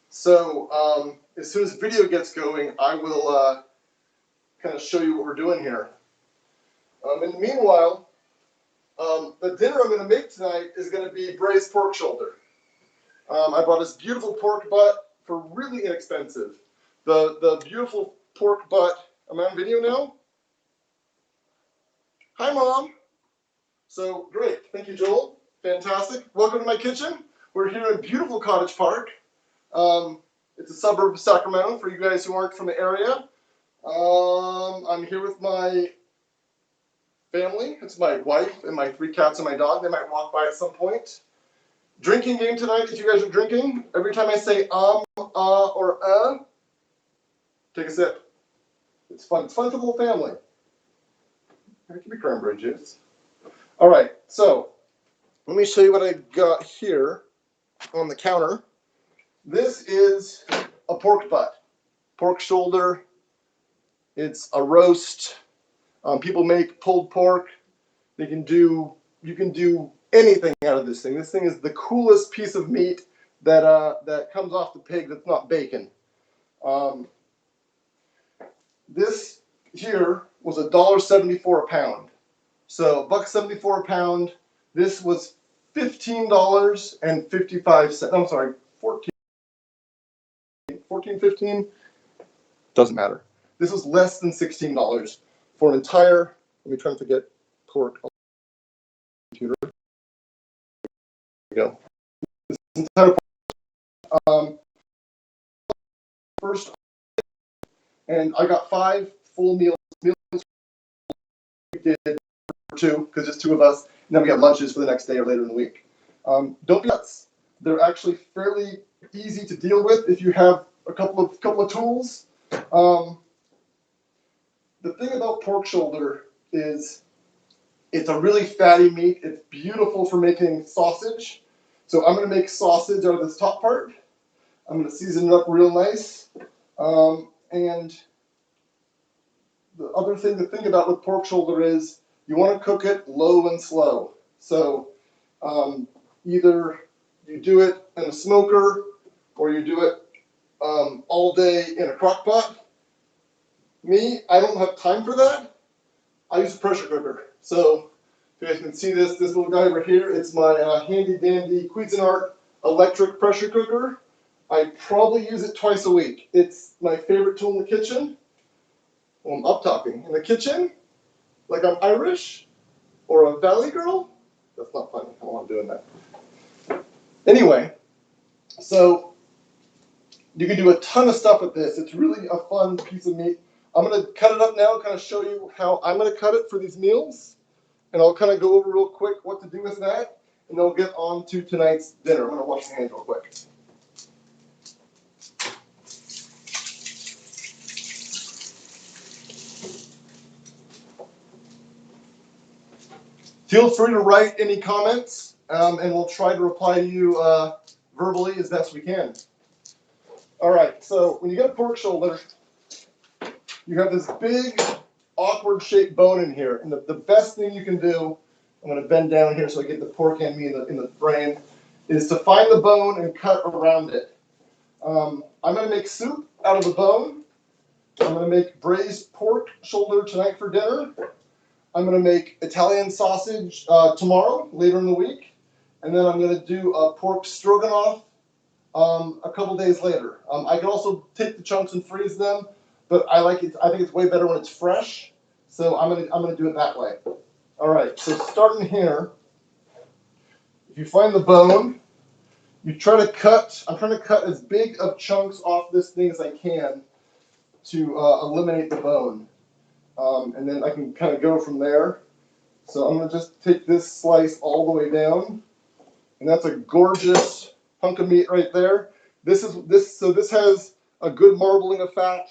So as soon as the video gets going, I will kind of show you what we're doing here. In the meanwhile, the dinner I'm going to make tonight is going to be braised pork shoulder. I bought this beautiful pork butt for really inexpensive. The beautiful pork butt. Am I on video now? Hi, Mom. So great. Thank you, Joel. Fantastic. Welcome to my kitchen. We're here in beautiful Cottage Park. It's a suburb of Sacramento for you guys who aren't from the area. I'm here with my family. It's my wife and my 3 cats and my dog. They might walk by at some point. Drinking game tonight if you guys are drinking. Every time I say or take a sip. It's fun. It's fun for the whole family. It can be cranberry juice. All right, so let me show you what I got here on the counter. This is a pork butt, pork shoulder. It's a roast. People make pulled pork. You can do anything out of this thing. This thing is the coolest piece of meat that comes off the pig that's not bacon. This here was $1.74 a pound. So $1.74 a pound. This was $15.55. I'm sorry, 15. Doesn't matter. This was less than $16 for an entire. Let me try not to get pork on the computer. There we go. This entire first, and I got 5 full meals. We did 2 because it's 2 of us, and then we got lunches for the next day or later in the week. Don't be nuts. They're actually fairly easy to deal with if you have a couple of tools. The thing about pork shoulder is it's a really fatty meat. It's beautiful for making sausage. So I'm going to make sausage out of this top part. I'm going to season it up real nice. And the other thing to think about with pork shoulder is you want to cook it low and slow. So either you do it in a smoker or you do it all day in a crock pot. Me, I don't have time for that. I use a pressure cooker. So if you guys can see this little guy over here, it's my handy dandy Cuisinart electric pressure cooker. I probably use it twice a week. It's my favorite tool in the kitchen. Well, I'm up talking. In the kitchen, like I'm Irish or a valley girl. That's not funny. I don't want doing that. Anyway, so you can do a ton of stuff with this. It's really a fun piece of meat. I'm going to cut it up now and kind of show you how I'm going to cut it for these meals. And I'll kind of go over real quick what to do with that. And then we'll get on to tonight's dinner. I'm going to wash my hands real quick. Feel free to write any comments, and we'll try to reply to you verbally as best we can. All right, so when you get a pork shoulder, you have this big, awkward shaped bone in here. And the best thing you can do, I'm going to bend down here so I get the pork and me in the frame, is to find the bone and cut around it. I'm going to make soup out of the bone. I'm going to make braised pork shoulder tonight for dinner. I'm going to make Italian sausage tomorrow, later in the week. And then I'm going to do a pork stroganoff a couple days later. I can also take the chunks and freeze them, but I like it. I think it's way better when it's fresh. So I'm gonna do it that way. All right. So starting here, if you find the bone, you try to cut, I'm trying to cut as big of chunks off this thing as I can to eliminate the bone. And then I can kind of go from there. So I'm gonna just take this slice all the way down. And that's a gorgeous hunk of meat right there. This has a good marbling of fat.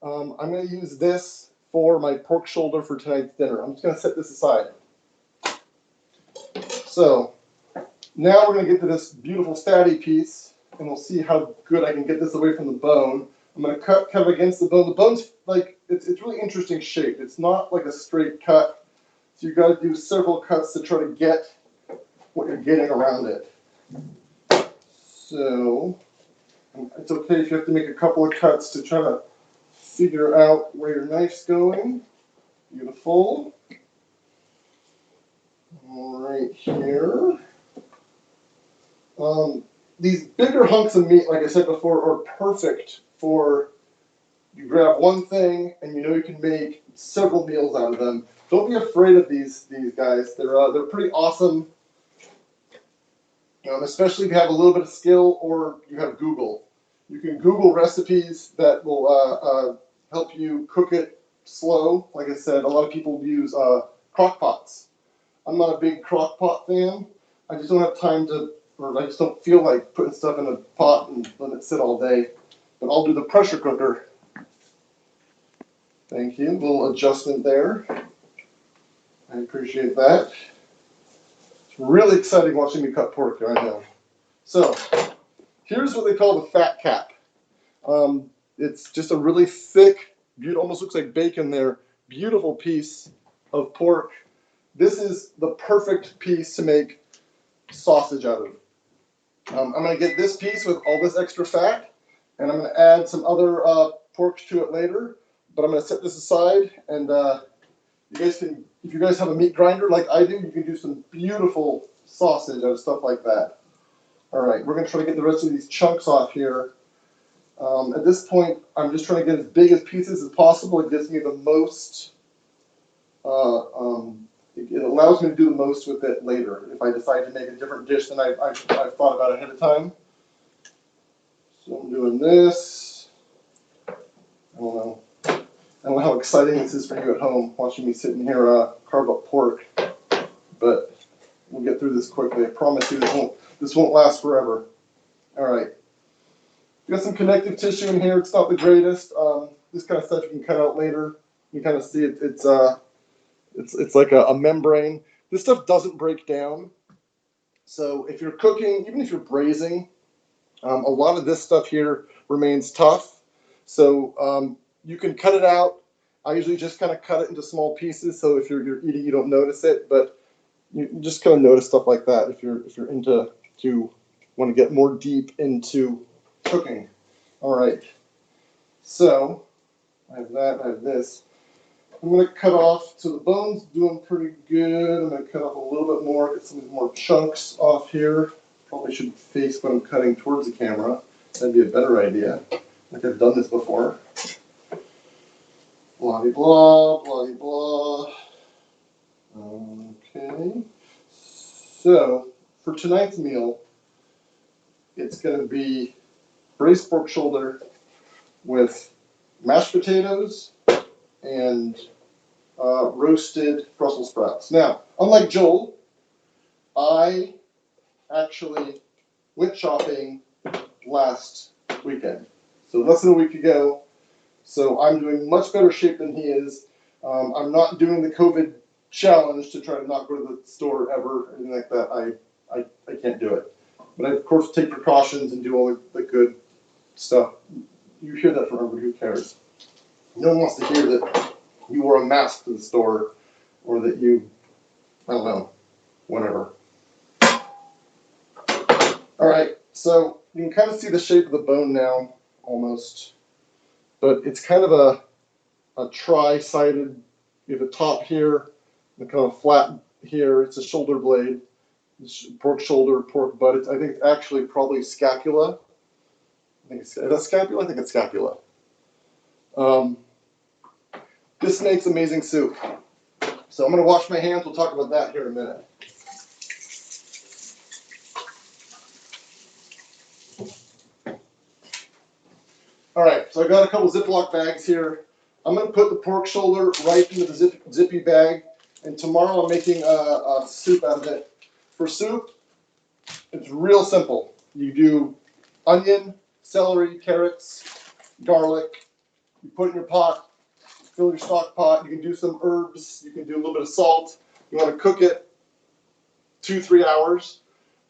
I'm gonna use this for my pork shoulder for tonight's dinner. I'm just gonna set this aside. So now we're gonna get to this beautiful fatty piece, and we'll see how good I can get this away from the bone. I'm gonna cut kind of against the bone. The bone's like, it's really interesting shape. It's not like a straight cut. So you gotta do several cuts to try to get what you're getting around it. So it's okay if you have to make a couple of cuts to try to figure out where your knife's going. Beautiful. Right here. These bigger hunks of meat, like I said before, are perfect for, you grab one thing and you know you can make several meals out of them. Don't be afraid of these guys. They're pretty awesome. Especially if you have a little bit of skill or you have Google. You can Google recipes that will help you cook it slow. Like I said, a lot of people use crock pots. I'm not a big crock pot fan. I just don't have time to, or I just don't feel like putting stuff in a pot and letting it sit all day. But I'll do the pressure cooker. Thank you. A little adjustment there. I appreciate that. It's really exciting watching me cut pork right now. So, here's what they call the fat cap. It's just a really thick, almost looks like bacon there, beautiful piece of pork. This is the perfect piece to make sausage out of. I'm going to get this piece with all this extra fat, and I'm going to add some other pork to it later. But I'm going to set this aside, and you guys can, if you guys have a meat grinder like I do, you can do some beautiful sausage out of stuff like that. All right, we're going to try to get the rest of these chunks off here. At this point, I'm just trying to get as big as pieces as possible. It gives me the most, it allows me to do the most with it later if I decide to make a different dish than I've thought about ahead of time. So I'm doing this. I don't know how exciting this is for you at home, watching me sitting here carve up pork, but we'll get through this quickly. I promise you this won't last forever. All right. Got some connective tissue in here. It's not the greatest. This kind of stuff you can cut out later. You kind of see it. It's like a membrane. This stuff doesn't break down. So if you're cooking, even if you're braising, a lot of this stuff here remains tough. So you can cut it out. I usually just kind of cut it into small pieces. So if you're eating, you don't notice it. But you just kind of notice stuff like that if you're want to get more deep into cooking. All right, so I have that, I have this. I'm going to cut off, so the bone's doing pretty good. I'm going to cut off a little bit more, get some more chunks off here. Probably should face when I'm cutting towards the camera. That'd be a better idea. Like I've done this before. Blah, blah, blah, blah. Okay, so for tonight's meal, it's going to be braised pork shoulder with mashed potatoes and roasted Brussels sprouts. Now, unlike Joel, I actually went shopping last weekend, so less than a week ago. So I'm doing much better shape than he is. I'm not doing the COVID challenge to try to not go to the store ever, or anything like that. I can't do it. But I, of course, take precautions and do all the good stuff. You hear that forever, who cares? No one wants to hear that you wore a mask to the store or that you, I don't know, whatever. All right, so you can kind of see the shape of the bone now, almost. But it's kind of a tri-sided, you have a top here, and kind of flat here. It's a shoulder blade, pork shoulder, pork butt. I think it's actually probably scapula. Is that scapula? I think it's scapula. This makes amazing soup. So I'm going to wash my hands. We'll talk about that here in a minute. All right, so I got a couple Ziploc bags here. I'm gonna put the pork shoulder right into the zippy bag, and tomorrow I'm making a soup out of it. For soup, it's real simple. You do onion, celery, carrots, garlic. You put it in your pot, fill your stock pot. You can do some herbs. You can do a little bit of salt. You want to cook it 2-3 hours.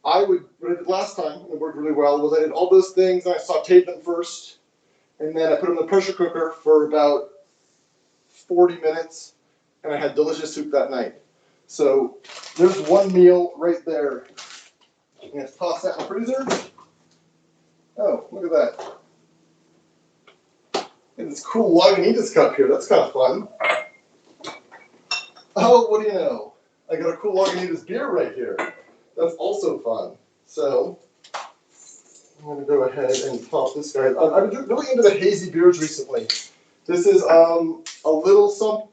What I did last time, and it worked really well, was I did all those things and I sauteed them first. And then I put them in the pressure cooker for about 40 minutes, and I had delicious soup that night. So there's one meal right there. I'm gonna toss that in the freezer. Oh, look at that. And this cool Lagunitas cup here. That's kind of fun. Oh, what do you know? I got a cool Lagunitas beer right here. That's also fun. So I'm gonna go ahead and top this guy. I've been really into the hazy beers recently. This is a little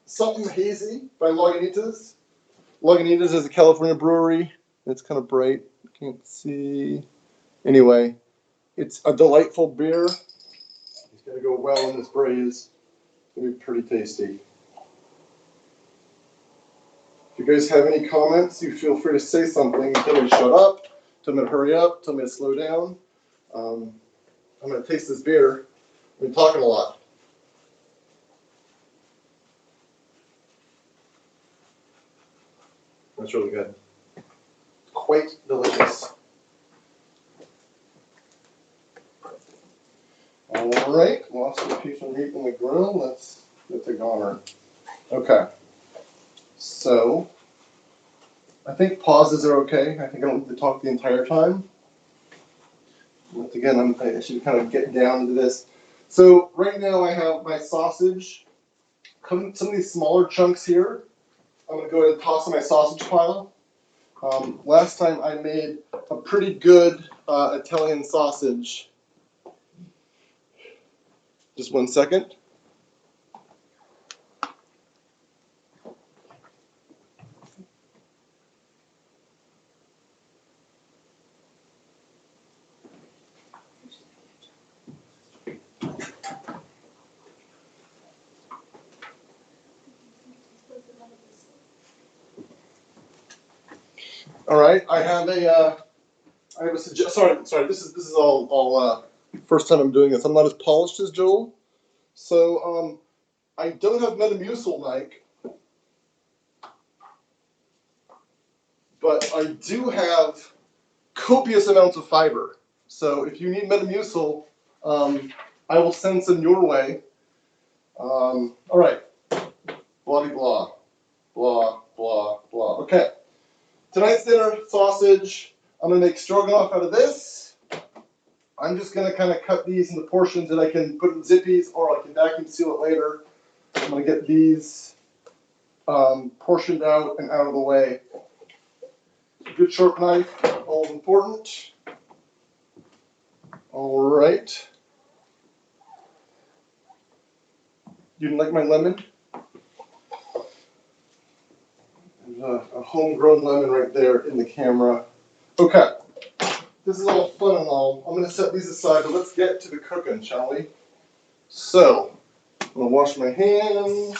something hazy by Lagunitas. Lagunitas is a California brewery. It's kind of bright. Can't see. Anyway, it's a delightful beer. It's gonna go well in this braise. It's gonna be pretty tasty. If you guys have any comments, you feel free to say something. Tell me to shut up. Tell me to hurry up. Tell me to slow down. I'm gonna taste this beer. I've been talking a lot. That's really good. Quite delicious. All right, lost a piece of meat in the grill. Let's get the goner. Okay. So, I think pauses are okay. I think I don't need to talk the entire time. Once again, I should kind of get down into this. So right now I have my sausage. Some of these smaller chunks here. I'm gonna go ahead and toss in my sausage pile. Last time I made a pretty good Italian sausage. Just 1 second. All right, I have a suggestion. Sorry. This is all first time I'm doing this. I'm not as polished as Joel, so I don't have Metamucil, Mike, but I do have copious amounts of fiber. So if you need Metamucil, I will send some your way. All right, blah blah blah blah blah. Okay. Tonight's dinner, sausage. I'm gonna make stroganoff out of this. I'm just gonna kind of cut these into portions that I can put in zippies, or I can vacuum seal it later. I'm gonna get these portioned out and out of the way. Good sharp knife, always important. All right. You didn't like my lemon? There's a homegrown lemon right there in the camera. Okay. This is all fun and all. I'm going to set these aside, but let's get to the cooking, shall we? So, I'm going to wash my hands.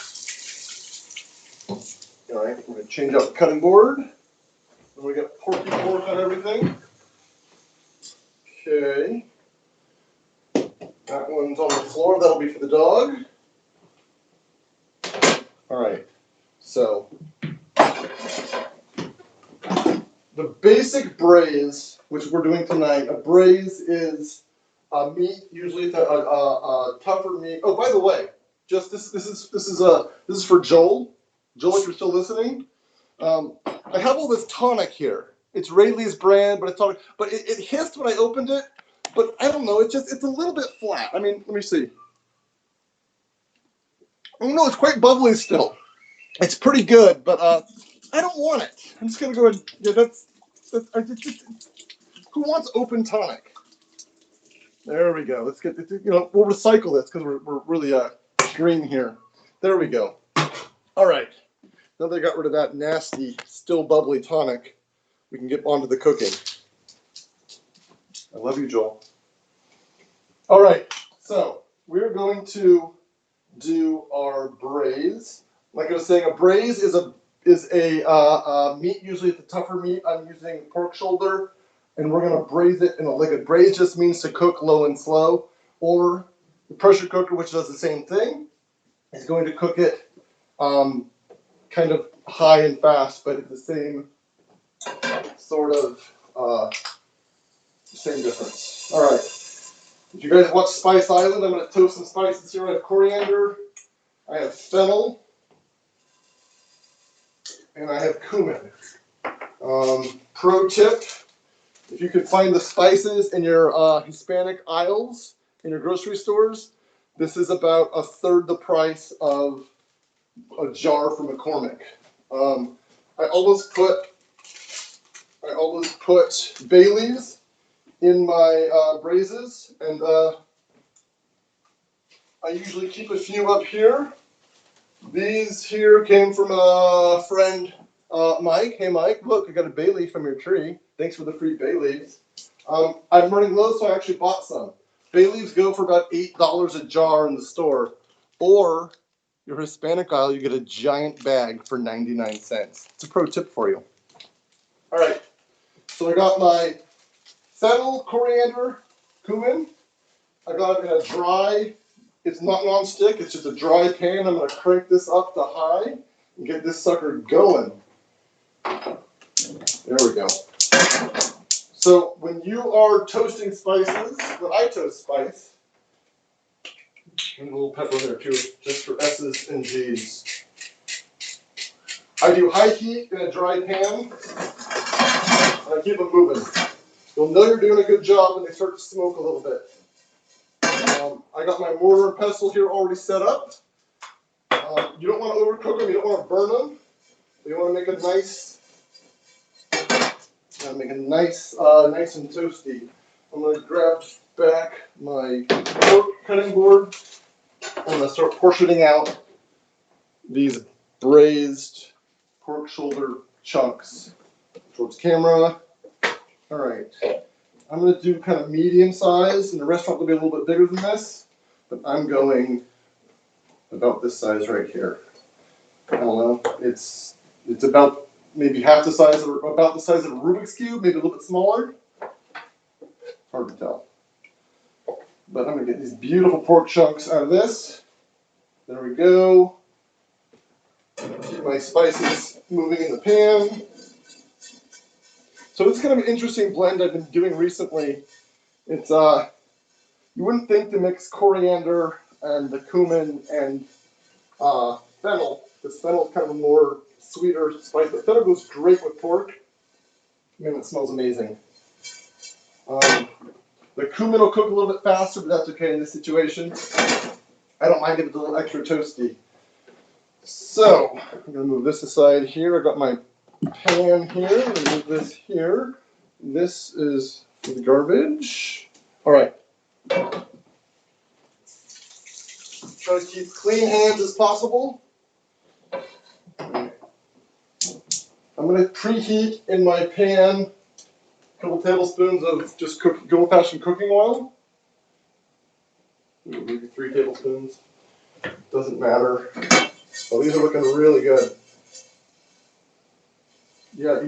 All right, we're going to change out the cutting board. And we got porky pork on everything. Okay. That one's on the floor. That'll be for the dog. All right. So, the basic braise, which we're doing tonight, a braise is a meat. Usually, it's a tougher meat. Oh, by the way, just this is for Joel. Joel, if you're still listening, I have all this tonic here. It's Rayleigh's brand, but it's tonic. But it hissed when I opened it. But I don't know. It's a little bit flat. I mean, let me see. Oh no, it's quite bubbly still. It's pretty good, but I don't want it. I'm just gonna go ahead. Yeah, that's who wants open tonic? There we go. Let's get we'll recycle this because we're really green here. There we go. All right. Now that I got rid of that nasty, still bubbly tonic, we can get on to the cooking. I love you, Joel. All right. So we're going to do our braise. Like I was saying, a braise is a meat, usually it's a tougher meat. I'm using pork shoulder, and we're gonna braise it in a liquid. Braise just means to cook low and slow, or the pressure cooker, which does the same thing, is going to cook it kind of high and fast, but it's the same sort of same difference. All right. If you guys watch Spice Island, I'm going to toast some spices here. I have coriander, I have fennel, and I have cumin. Pro tip, if you can find the spices in your Hispanic aisles in your grocery stores, this is about a third the price of a jar from McCormick. I always put bay leaves in my braises, and I usually keep a few up here. These here came from a friend, Mike. Hey, Mike, look, I got a bay leaf from your tree. Thanks for the free bay leaves. I'm running low, so I actually bought some. Bay leaves go for about $8 a jar in the store, or your Hispanic aisle, you get a giant bag for 99 cents. It's a pro tip for you. All right, so I got my fennel, coriander, cumin. I got it in a dry, it's not non-stick, it's just a dry pan. I'm gonna crank this up to high and get this sucker going. There we go. So when you are toasting spices, when I toast spice, and a little pepper in there too, just for S's and G's. I do high heat in a dry pan, and I keep them moving. You'll know you're doing a good job when they start to smoke a little bit. I got my mortar and pestle here already set up. You don't want to overcook them, you don't want to burn them. You want to make it nice, nice and toasty. I'm going to grab back my pork cutting board. I'm going to start portioning out these braised pork shoulder chunks towards camera. All right. I'm going to do kind of medium size. In the restaurant, will be a little bit bigger than this, but I'm going about this size right here. I don't know. It's about maybe half the size, or about the size of a Rubik's Cube, maybe a little bit smaller. Hard to tell. But I'm going to get these beautiful pork chunks out of this. There we go. Keep my spices moving in the pan. So it's kind of an interesting blend I've been doing recently. It's you wouldn't think to mix coriander and the cumin and fennel, because fennel is kind of a more sweeter spice, but fennel goes great with pork. Man, it smells amazing. The cumin will cook a little bit faster, but that's okay in this situation. I don't mind if it's a little extra toasty. So I'm gonna move this aside here. I got my pan here. I'm gonna move this here. This is for the garbage. All right. Try to keep clean hands as possible. I'm going to preheat in my pan a couple tablespoons of just good old-fashioned cooking oil. Maybe 3 tablespoons. Doesn't matter. Oh, these are looking really good. Yeah,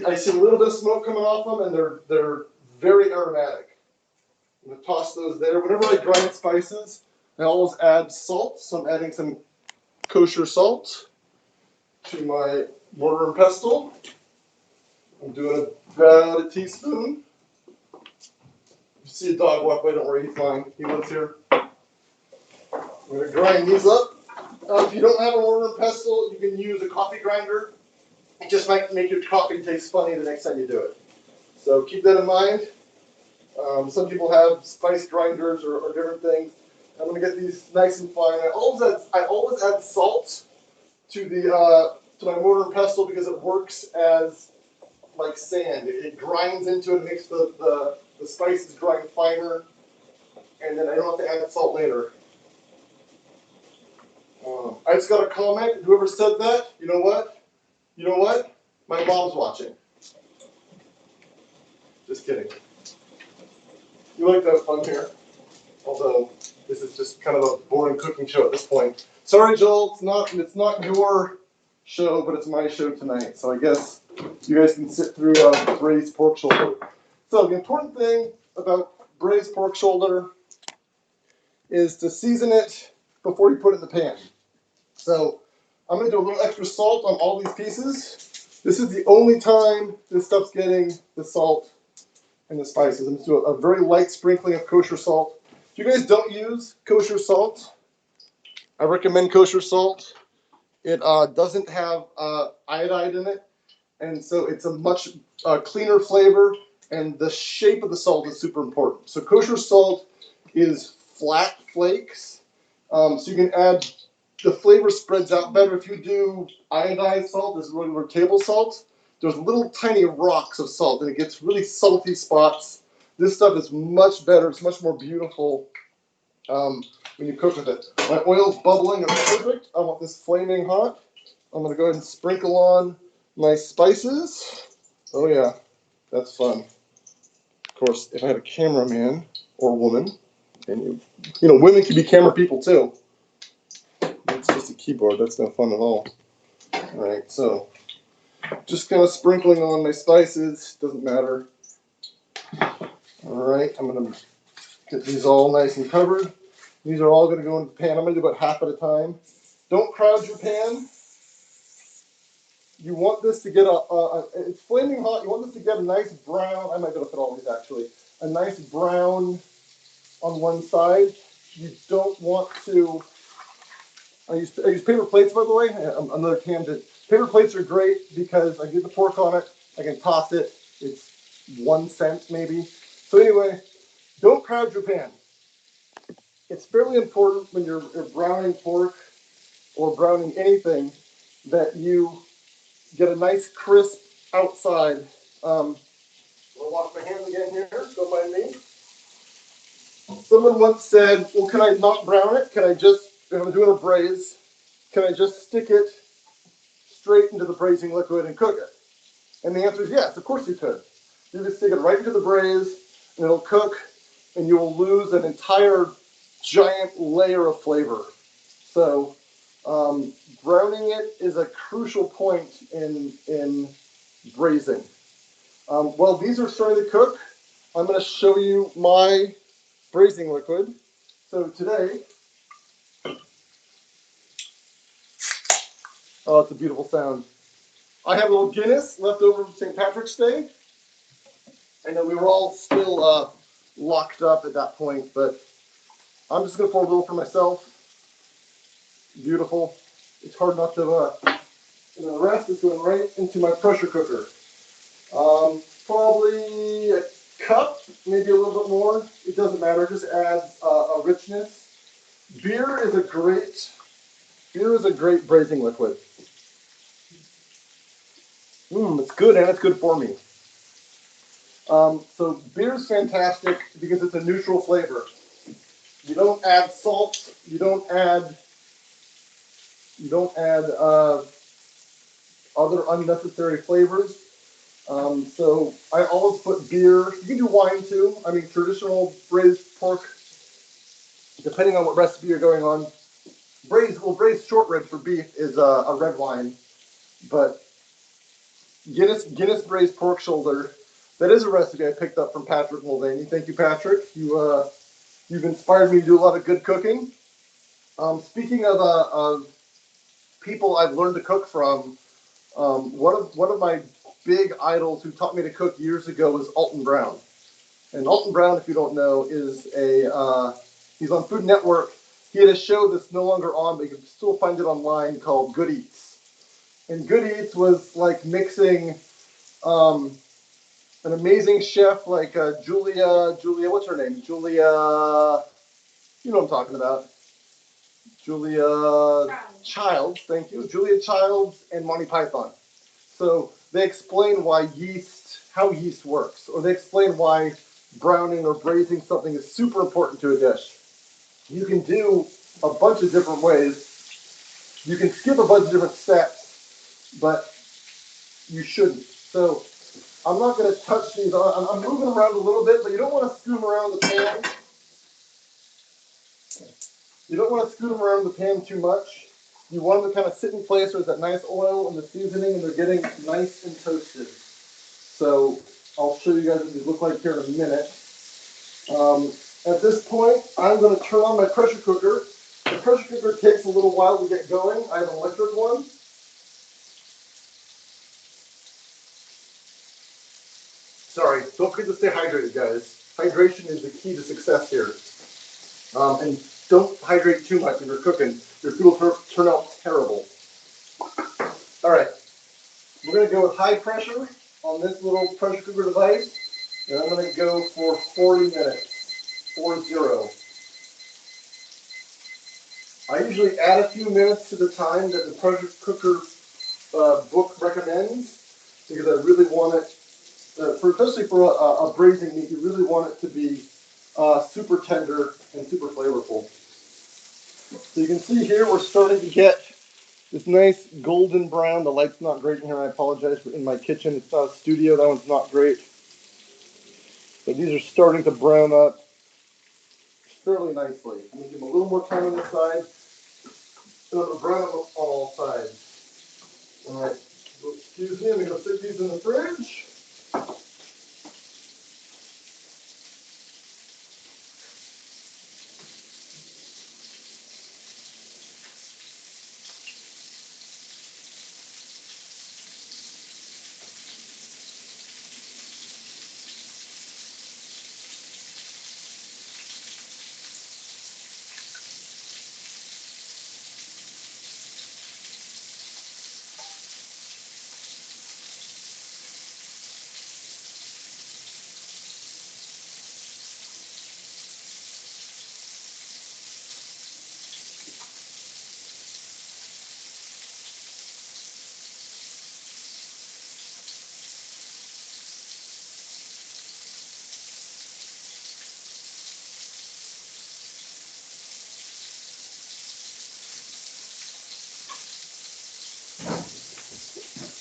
I see a little bit of smoke coming off them, and they're very aromatic. I'm going to toss those there. Whenever I grind spices, I always add salt, so I'm adding some kosher salt to my mortar and pestle. I'm doing about a teaspoon. If you see a dog walk by, don't worry, he's mine. He lives here. I'm going to grind these up. If you don't have a mortar and pestle, you can use a coffee grinder. It just might make your coffee taste funny the next time you do it. So keep that in mind. Some people have spice grinders or different things. I'm going to get these nice and fine. I always add salt to my mortar and pestle because it works as like sand. It grinds into it and makes the spices grind finer, and then I don't have to add salt later. I just got a comment. Whoever said that, you know what? My mom's watching. Just kidding. You like to have fun here, although This is just kind of a boring cooking show at this point. Sorry, Joel, it's not your show, but it's my show tonight. So I guess you guys can sit through braised pork shoulder. So the important thing about braised pork shoulder is to season it before you put it in the pan. So I'm gonna do a little extra salt on all these pieces. This is the only time this stuff's getting the salt and the spices. I'm gonna do a very light sprinkling of kosher salt. If you guys don't use kosher salt, I recommend kosher salt. It doesn't have iodide in it, and so it's a much cleaner flavor, and the shape of the salt is super important. So kosher salt is flat flakes, so you can add, the flavor spreads out better. If you do iodized salt, this is regular table salt, there's little tiny rocks of salt, and it gets really salty spots. This stuff is much better, it's much more beautiful when you cook with it. My oil's bubbling, it's perfect. I want this flaming hot. I'm gonna go ahead and sprinkle on my spices. Oh yeah, that's fun. Of course, if I had a cameraman or woman, and you know, women can be camera people too. It's just a keyboard, that's no fun at all. Alright, so just kind of sprinkling on my spices, doesn't matter. Alright, I'm gonna get these all nice and covered. These are all gonna go in the pan. I'm gonna do about half at a time. Don't crowd your pan. You want this to get it's flaming hot. You want this to get a nice brown. I might be able to fit all these actually. A nice brown on one side. You don't want to. I use paper plates, by the way. Another tangent. Paper plates are great because I get the pork on it. I can toss it. It's 1 cent maybe. So anyway, don't crowd your pan. It's fairly important when you're browning pork or browning anything that you get a nice crisp outside. I'll wash my hands again here, don't mind me. Someone once said, well, can I not brown it? Can I just, if I'm doing a braise, can I just stick it straight into the braising liquid and cook it? And the answer is yes, of course you could. You just stick it right into the braise and it'll cook and you will lose an entire giant layer of flavor. So browning it is a crucial point in braising. While these are starting to cook, I'm going to show you my braising liquid. So today, oh, it's a beautiful sound. I have a little Guinness left over from St. Patrick's Day. I know we were all still locked up at that point, but I'm just going to pour a little for myself. Beautiful. It's hard not to, the rest is going right into my pressure cooker. Probably a cup, maybe a little bit more. It doesn't matter, it just adds a richness. Beer is a great braising liquid. It's good and it's good for me. So beer is fantastic because it's a neutral flavor. You don't add salt. You don't add other unnecessary flavors. So I always put beer. You can do wine too. I mean, traditional braised pork, depending on what recipe you're going on. Braised short ribs for beef is a red wine, but Guinness braised pork shoulder. That is a recipe I picked up from Patrick Mulvaney. Thank you, Patrick. You've inspired me to do a lot of good cooking. Speaking of people I've learned to cook from, one of my big idols who taught me to cook years ago was Alton Brown. And Alton Brown, if you don't know, is he's on Food Network. He had a show that's no longer on, but you can still find it online, called Good Eats. And Good Eats was like mixing an amazing chef like Julia, what's her name? Julia, you know what I'm talking about. Julia Childs, thank you. Julia Childs and Monty Python. So they explain how yeast works, or they explain why browning or braising something is super important to a dish. You can do a bunch of different ways. You can skip a bunch of different steps, but you shouldn't. So I'm not going to touch these. I'm moving around a little bit, but you don't want to scoot around the pan. You don't want to scoot them around the pan too much. You want them to kind of sit in place where there's that nice oil and the seasoning, and they're getting nice and toasted. So I'll show you guys what these look like here in a minute. At this point, I'm going to turn on my pressure cooker. The pressure cooker takes a little while to get going. I have an electric one. Sorry, don't forget to stay hydrated, guys. Hydration is the key to success here. And don't hydrate too much when you're cooking. Your food will turn out terrible. All right, we're going to go with high pressure on this little pressure cooker device. And I'm going to go for 40 minutes. 40. I usually add a few minutes to the time that the pressure cooker book recommends, because I really want it, especially for a braising meat, you really want it to be super tender and super flavorful. So you can see here we're starting to get this nice golden brown. The light's not great in here. I apologize. In my kitchen, it's not a studio. That one's not great. But these are starting to brown up fairly nicely. I'm going to give them a little more time on this side. So it'll brown up on all sides. All right. So excuse me. I'm going to stick these in the fridge.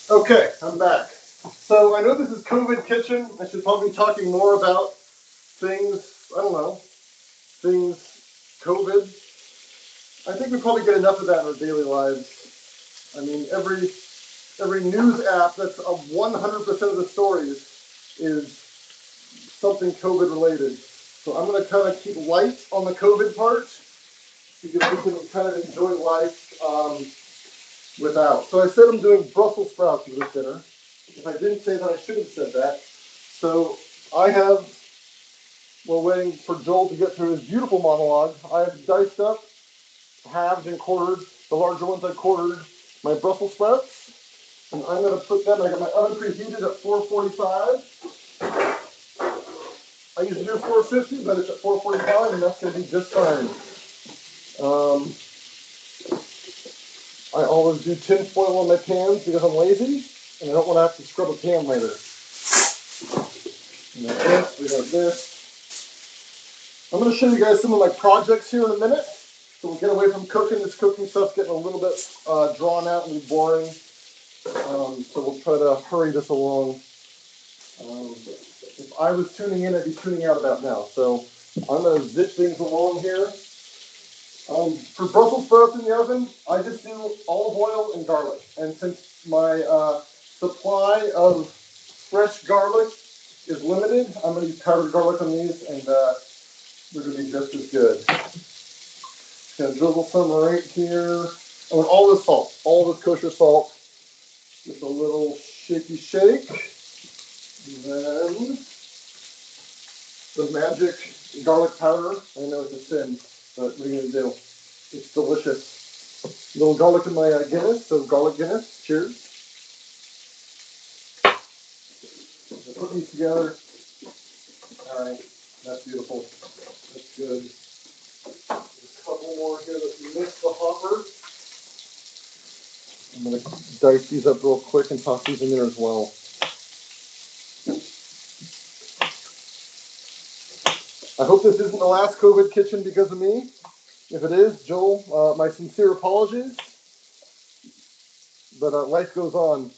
Okay, I'm back. So I know this is COVID kitchen. I should probably be talking more about things, I don't know, things COVID. I think we probably get enough of that in our daily lives. I mean, every news app that's 100% of the stories is something COVID related. So I'm going to kind of keep light on the COVID part because we can kind of enjoy life without. So I said I'm doing Brussels sprouts for this dinner. If I didn't say that, I should have said that. So I have, we're waiting for Joel to get through his beautiful monologue. I have diced up, halved, and quartered. The larger ones I quartered my Brussels sprouts. And I'm going to put them, I got my oven preheated at 445. I usually do 450, but it's at 445, and that's going to be just fine. I always do tin foil on my pans because I'm lazy, and I don't want to have to scrub a pan later. We got this, we got this. I'm going to show you guys some of my projects here in a minute. So we'll get away from cooking. This cooking stuff's getting a little bit drawn out and boring. So we'll try to hurry this along. If I was tuning in, I'd be tuning out about now. So I'm going to zip things along here. For Brussels sprouts in the oven, I just do olive oil and garlic. And since my supply of fresh garlic is limited, I'm going to use powdered garlic on these, and they're going to be just as good. Gonna drizzle some right here. I want all this salt, all this kosher salt. Just a little shaky shake. And then the magic garlic powder. I know it's a sin, but what are you gonna do? It's delicious. A little garlic in my Guinness, so garlic Guinness. Cheers. So put these together. All right, that's beautiful. That's good. Just a couple more here that mix the hopper. I'm going to dice these up real quick and toss these in there as well. I hope this isn't the last COVID kitchen because of me. If it is, Joel, my sincere apologies. But life goes on,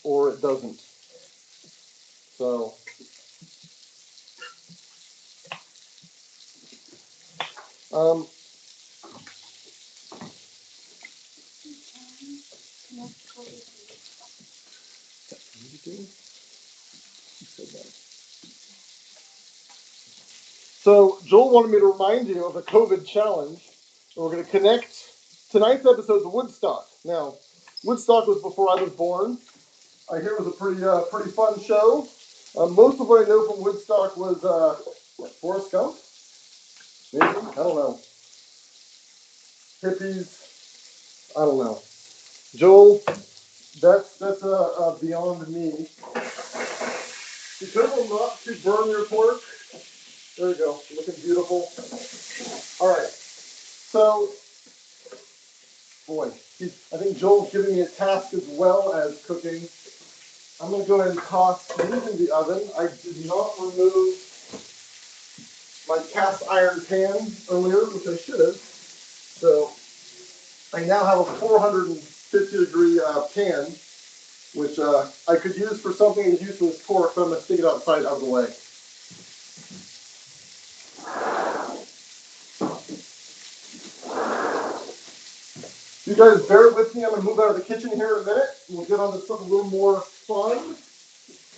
or it doesn't. So Um, So Joel wanted me to remind you of the COVID challenge. We're going to connect tonight's episode to Woodstock. Now, Woodstock was before I was born. I hear it was a pretty fun show. Most of what I know from Woodstock was Forrest Gump, maybe, I don't know. Hippies, I don't know. Joel, that's beyond me. Be careful not to burn your pork. There you go, looking beautiful. All right, so boy, I think Joel's giving me a task as well as cooking. I'm gonna go ahead and toss these in the oven. I did not remove my cast iron pan earlier, which I should have. So I now have a 450 degree pan, which I could use for something and use for this pork, but I'm gonna stick it outside out of the way. You guys bear with me. I'm gonna move out of the kitchen here in a minute. We'll get on to something a little more fun.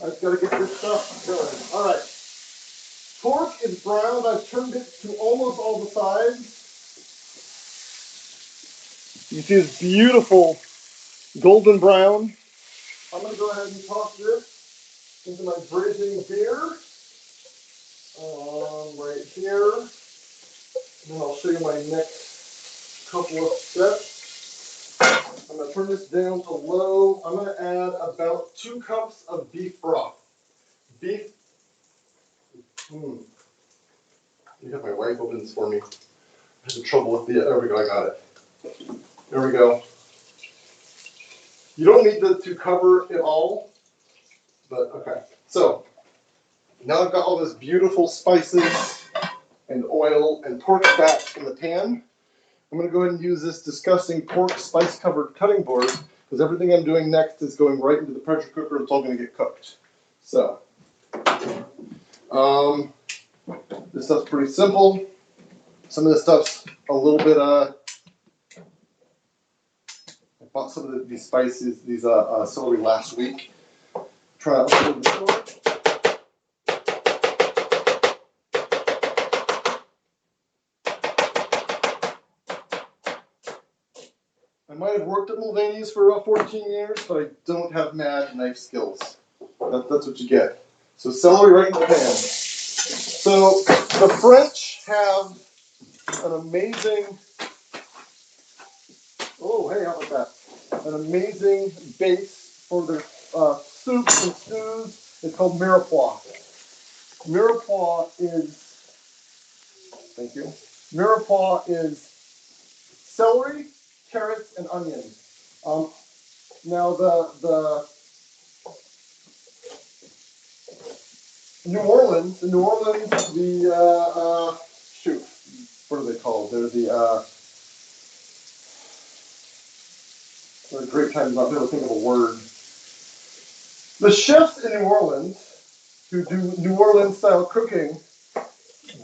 I've got to get this stuff going. All right. Pork is browned. I've turned it to almost all the sides. You see this beautiful golden brown. I'm going to go ahead and toss this into my braising beer. Right here. And then I'll show you my next couple of steps. I'm going to turn this down to low. I'm going to add about 2 cups of beef broth. Beef. You have my wife open this for me. I had trouble with the, there we go, I got it. There we go. You don't need to cover it all, but okay. So now I've got all those beautiful spices and oil and pork fat in the pan. I'm gonna go ahead and use this disgusting pork spice covered cutting board because everything I'm doing next is going right into the pressure cooker. It's all gonna get cooked. So, this stuff's pretty simple. Some of this stuff's a little bit, I bought some of these spices, these celery last week. Try out a little bit more. I might have worked at Mulvaney's for about 14 years, but I don't have mad knife skills. That's what you get. So celery right in the pan. So the French have an amazing, oh hey, how about that? An amazing base for their soups and stews. It's called mirepoix. Mirepoix is, thank you. Mirepoix is celery, carrots, and onions. Now the in New Orleans, the shoot, what are they called? They're the what a great time not be able to think of a word. The chefs in New Orleans who do New Orleans style cooking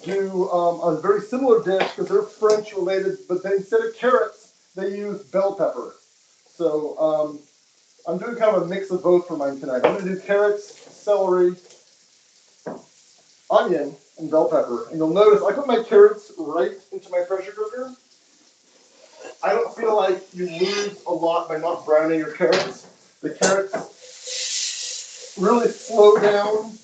do a very similar dish because they're French related, but they, instead of carrots, they use bell pepper. So I'm doing kind of a mix of both for mine tonight. I'm going to do carrots, celery, onion, and bell pepper. And you'll notice I put my carrots right into my pressure cooker. I don't feel like you lose a lot by not browning your carrots. The carrots really slow down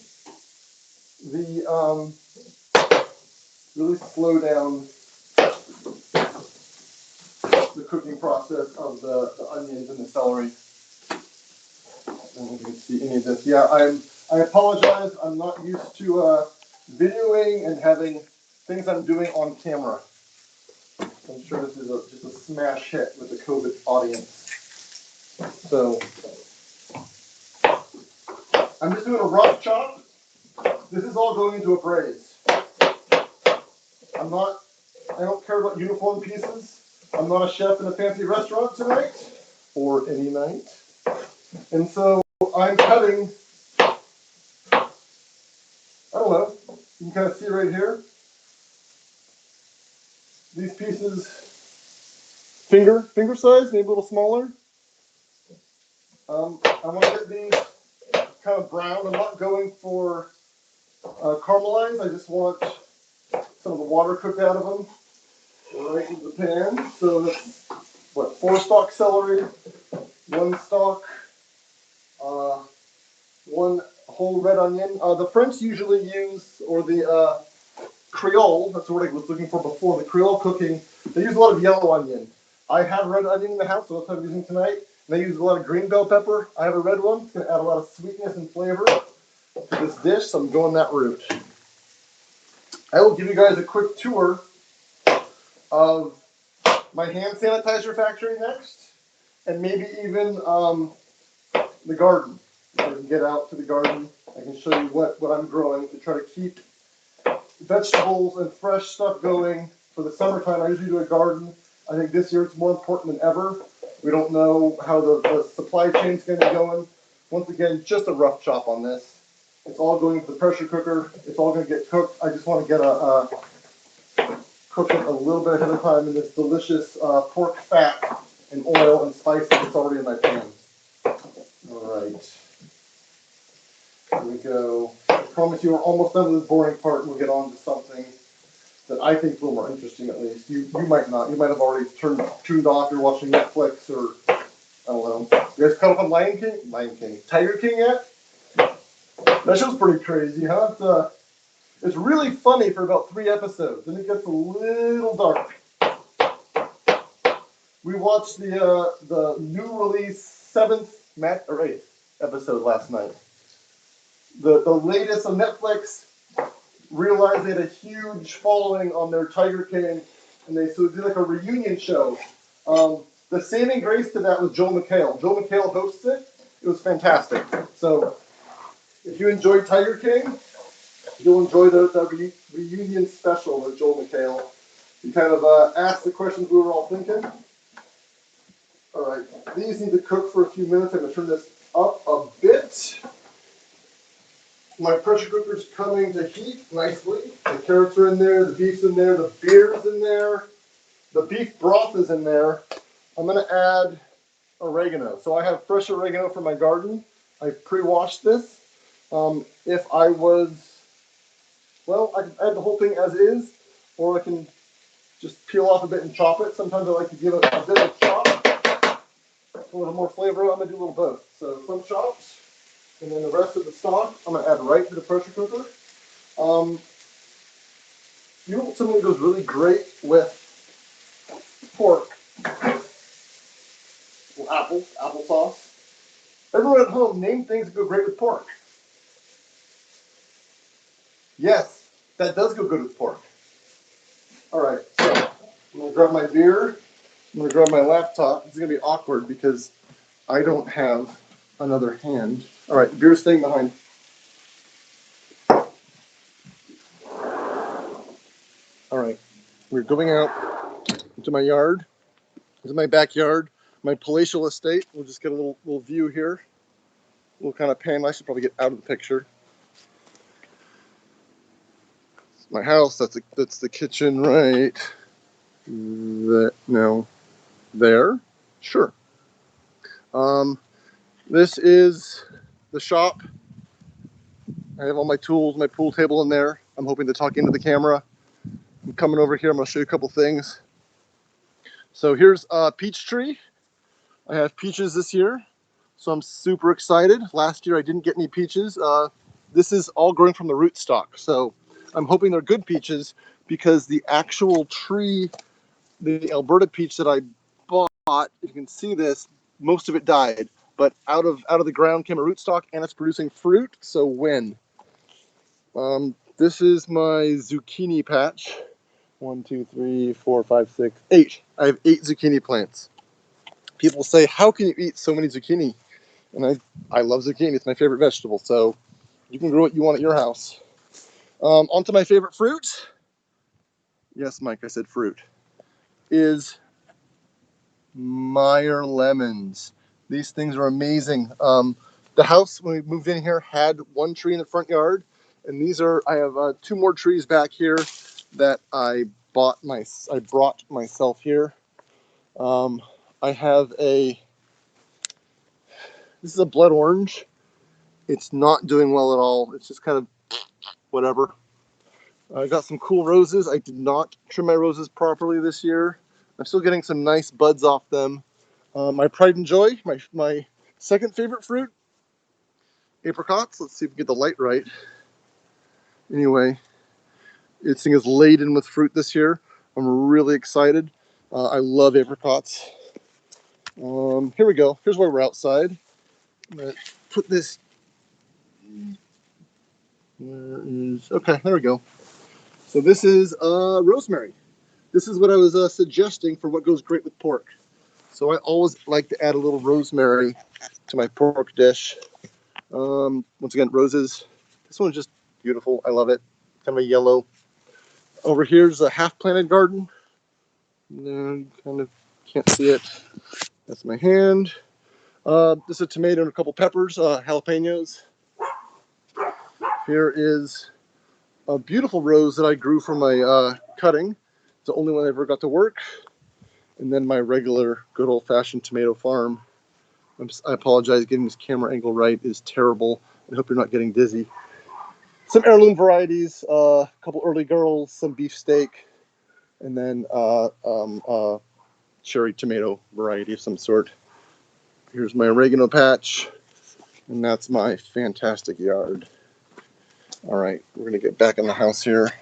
the cooking process of the onions and the celery. I don't know if you can see any of this. Yeah, I apologize. I'm not used to videoing and having things I'm doing on camera. I'm sure this is just a smash hit with the COVID audience. So I'm just doing a rough chop. This is all going into a braise. I don't care about uniform pieces. I'm not a chef in a fancy restaurant tonight, or any night. And so I'm cutting, I don't know, you can kind of see right here. these pieces finger size, maybe a little smaller. I want to get these kind of brown. I'm not going for caramelized. I just want some of the water cooked out of them right into the pan. So that's what, 4 stalk celery, 1 stalk, 1 whole red onion. The French usually use, or the Creole, that's the word I was looking for before, the Creole cooking, they use a lot of yellow onion. I have red onion in the house, so that's what I'm using tonight. And they use a lot of green bell pepper. I have a red one. It's going to add a lot of sweetness and flavor to this dish, so I'm going that route. I will give you guys a quick tour of my hand sanitizer factory next, and maybe even the garden. If I can get out to the garden, I can show you what I'm growing to try to keep vegetables and fresh stuff going for the summertime. I usually do a garden. I think this year it's more important than ever. We don't know how the supply chain's going to be going. Once again, just a rough chop on this. It's all going into the pressure cooker. It's all going to get cooked. I just want to get cook it a little bit ahead of time in this delicious pork fat and oil and spices that's already in my pan. All right. Here we go. I promise you we're almost done with this boring part and we'll get on to something that I think is a little more interesting at least. You might not. You might have already tuned off. You're watching Netflix or, I don't know. You guys caught up on Lion King? Tiger King yet? That show's pretty crazy, huh? It's really funny for about 3 episodes. Then it gets a little dark. We watched the new release 7th or 8th episode last night. The latest on Netflix realized they had a huge following on their Tiger King, and they did like a reunion show. The saving grace to that was Joel McHale. Joel McHale hosts it. It was fantastic. So if you enjoyed Tiger King, you'll enjoy the reunion special with Joel McHale. He kind of asked the questions we were all thinking. All right, these need to cook for a few minutes. I'm going to turn this up a bit. My pressure cooker's coming to heat nicely. The carrots are in there, the beef's in there, the beer's in there, the beef broth is in there. I'm going to add oregano. So I have fresh oregano from my garden. I pre-washed this. If I was, well, I can add the whole thing as is, or I can just peel off a bit and chop it. Sometimes I like to give it a bit of chop, a little more flavor. I'm going to do a little both. So some chops, and then the rest of the stock I'm going to add right to the pressure cooker. You know something that goes really great with pork? Well, applesauce. Everyone at home, name things that go great with pork. Yes, that does go good with pork. All right, so I'm going to grab my beer. I'm going to grab my laptop. It's going to be awkward because I don't have another hand. All right, beer's staying behind. All right, we're going out into my yard. This is my backyard, my palatial estate. We'll just get a little view here. We'll kind of pan. I should probably get out of the picture. It's my house. That's the kitchen, right? No, there. Sure. This is the shop. I have all my tools, my pool table in there. I'm hoping to talk into the camera. I'm coming over here. I'm going to show you a couple things. So here's a peach tree. I have peaches this year, so I'm super excited. Last year I didn't get any peaches. This is all growing from the rootstock, so I'm hoping they're good peaches because the actual tree, the Alberta peach that I bought, if you can see this, most of it died. But out of the ground came a rootstock, and it's producing fruit. So win. This is my zucchini patch. 1, 2, 3, 4, 5, 6, 8. I have 8 zucchini plants. People say, how can you eat so many zucchini? And I love zucchini. It's my favorite vegetable. So you can grow what you want at your house. Onto my favorite fruit. Yes, Mike, I said fruit. Is Meyer lemons. These things are amazing. The house, when we moved in here, had 1 tree in the front yard. And I have 2 more trees back here that I brought myself here. I have this is a blood orange. It's not doing well at all. It's just kind of whatever. I got some cool roses. I did not trim my roses properly this year. I'm still getting some nice buds off them. My pride and joy, my second favorite fruit, apricots. Let's see if we get the light right. Anyway, this thing is laden with fruit this year. I'm really excited. I love apricots. Here we go. Here's where we're outside. I'm gonna put this. Okay, there we go. So this is rosemary. This is what I was suggesting for what goes great with pork. So I always like to add a little rosemary to my pork dish. Once again, roses. This one's just beautiful. I love it. Kind of a yellow. Over here's a half-planted garden. Kind of can't see it. That's my hand. This is a tomato and a couple peppers, jalapenos. Here is a beautiful rose that I grew from my cutting. It's the only one I ever got to work. And then my regular good old-fashioned tomato farm. I apologize, getting this camera angle right is terrible. I hope you're not getting dizzy. Some heirloom varieties, a couple early girls, some beefsteak, and then cherry tomato variety of some sort. Here's my oregano patch, and that's my fantastic yard. All right, we're gonna get back in the house here.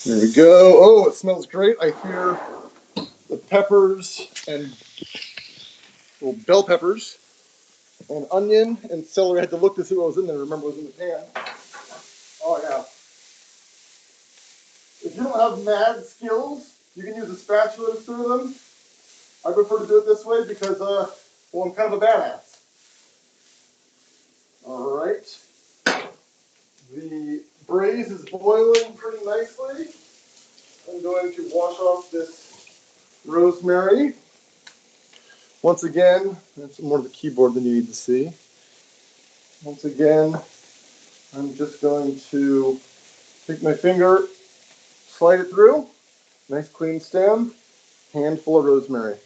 There we go. Oh, it smells great. I hear the peppers and bell peppers and onion and celery. I had to look to see what was in there. Remember, what was in the pan. Oh yeah. If you don't have mad skills, you can use a spatula to stir them. I prefer to do it this way because, well, I'm kind of a badass. All right. The braise is boiling pretty nicely. I'm going to wash off this rosemary. Once again, that's more of the keyboard than you need to see. Once again, I'm just going to take my finger, slide it through. Nice clean stem, handful of rosemary.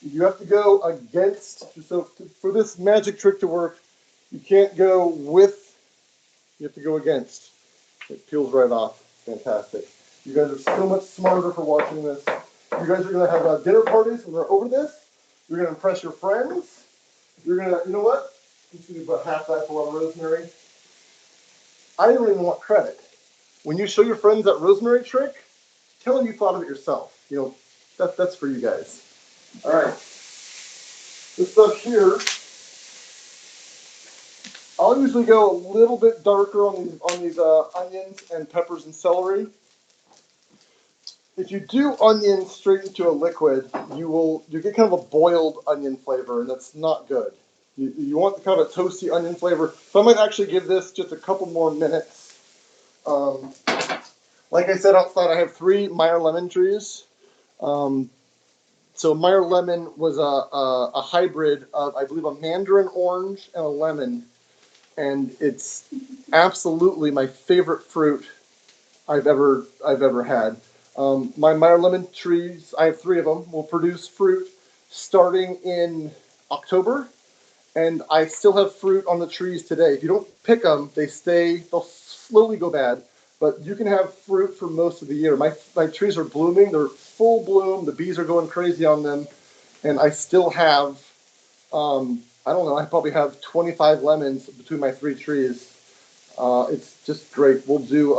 You have to go against, so for this magic trick to work, you can't go with, you have to go against. It peels right off. Fantastic. You guys are so much smarter for watching this. You guys are going to have dinner parties when we're over this. You're going to impress your friends. You're going to, you know what? I'm just going to do about half that for a lot of rosemary. I don't even want credit. When you show your friends that rosemary trick, tell them you thought of it yourself. You know, that's for you guys. All right. This stuff here, I'll usually go a little bit darker on these onions and peppers and celery. If you do onions straight into a liquid, you get kind of a boiled onion flavor, and that's not good. You want the kind of a toasty onion flavor. So I might actually give this just a couple more minutes. Like I said outside, I have 3 Meyer lemon trees. So Meyer lemon was a hybrid of, I believe, a mandarin orange and a lemon, and it's absolutely my favorite fruit I've ever had. My Meyer lemon trees, I have 3 of them, will produce fruit starting in October, and I still have fruit on the trees today. If you don't pick them, they'll slowly go bad, but you can have fruit for most of the year. My trees are blooming, they're full bloom, the bees are going crazy on them, and I still have, I don't know, I probably have 25 lemons between my 3 trees. It's just great. We'll do,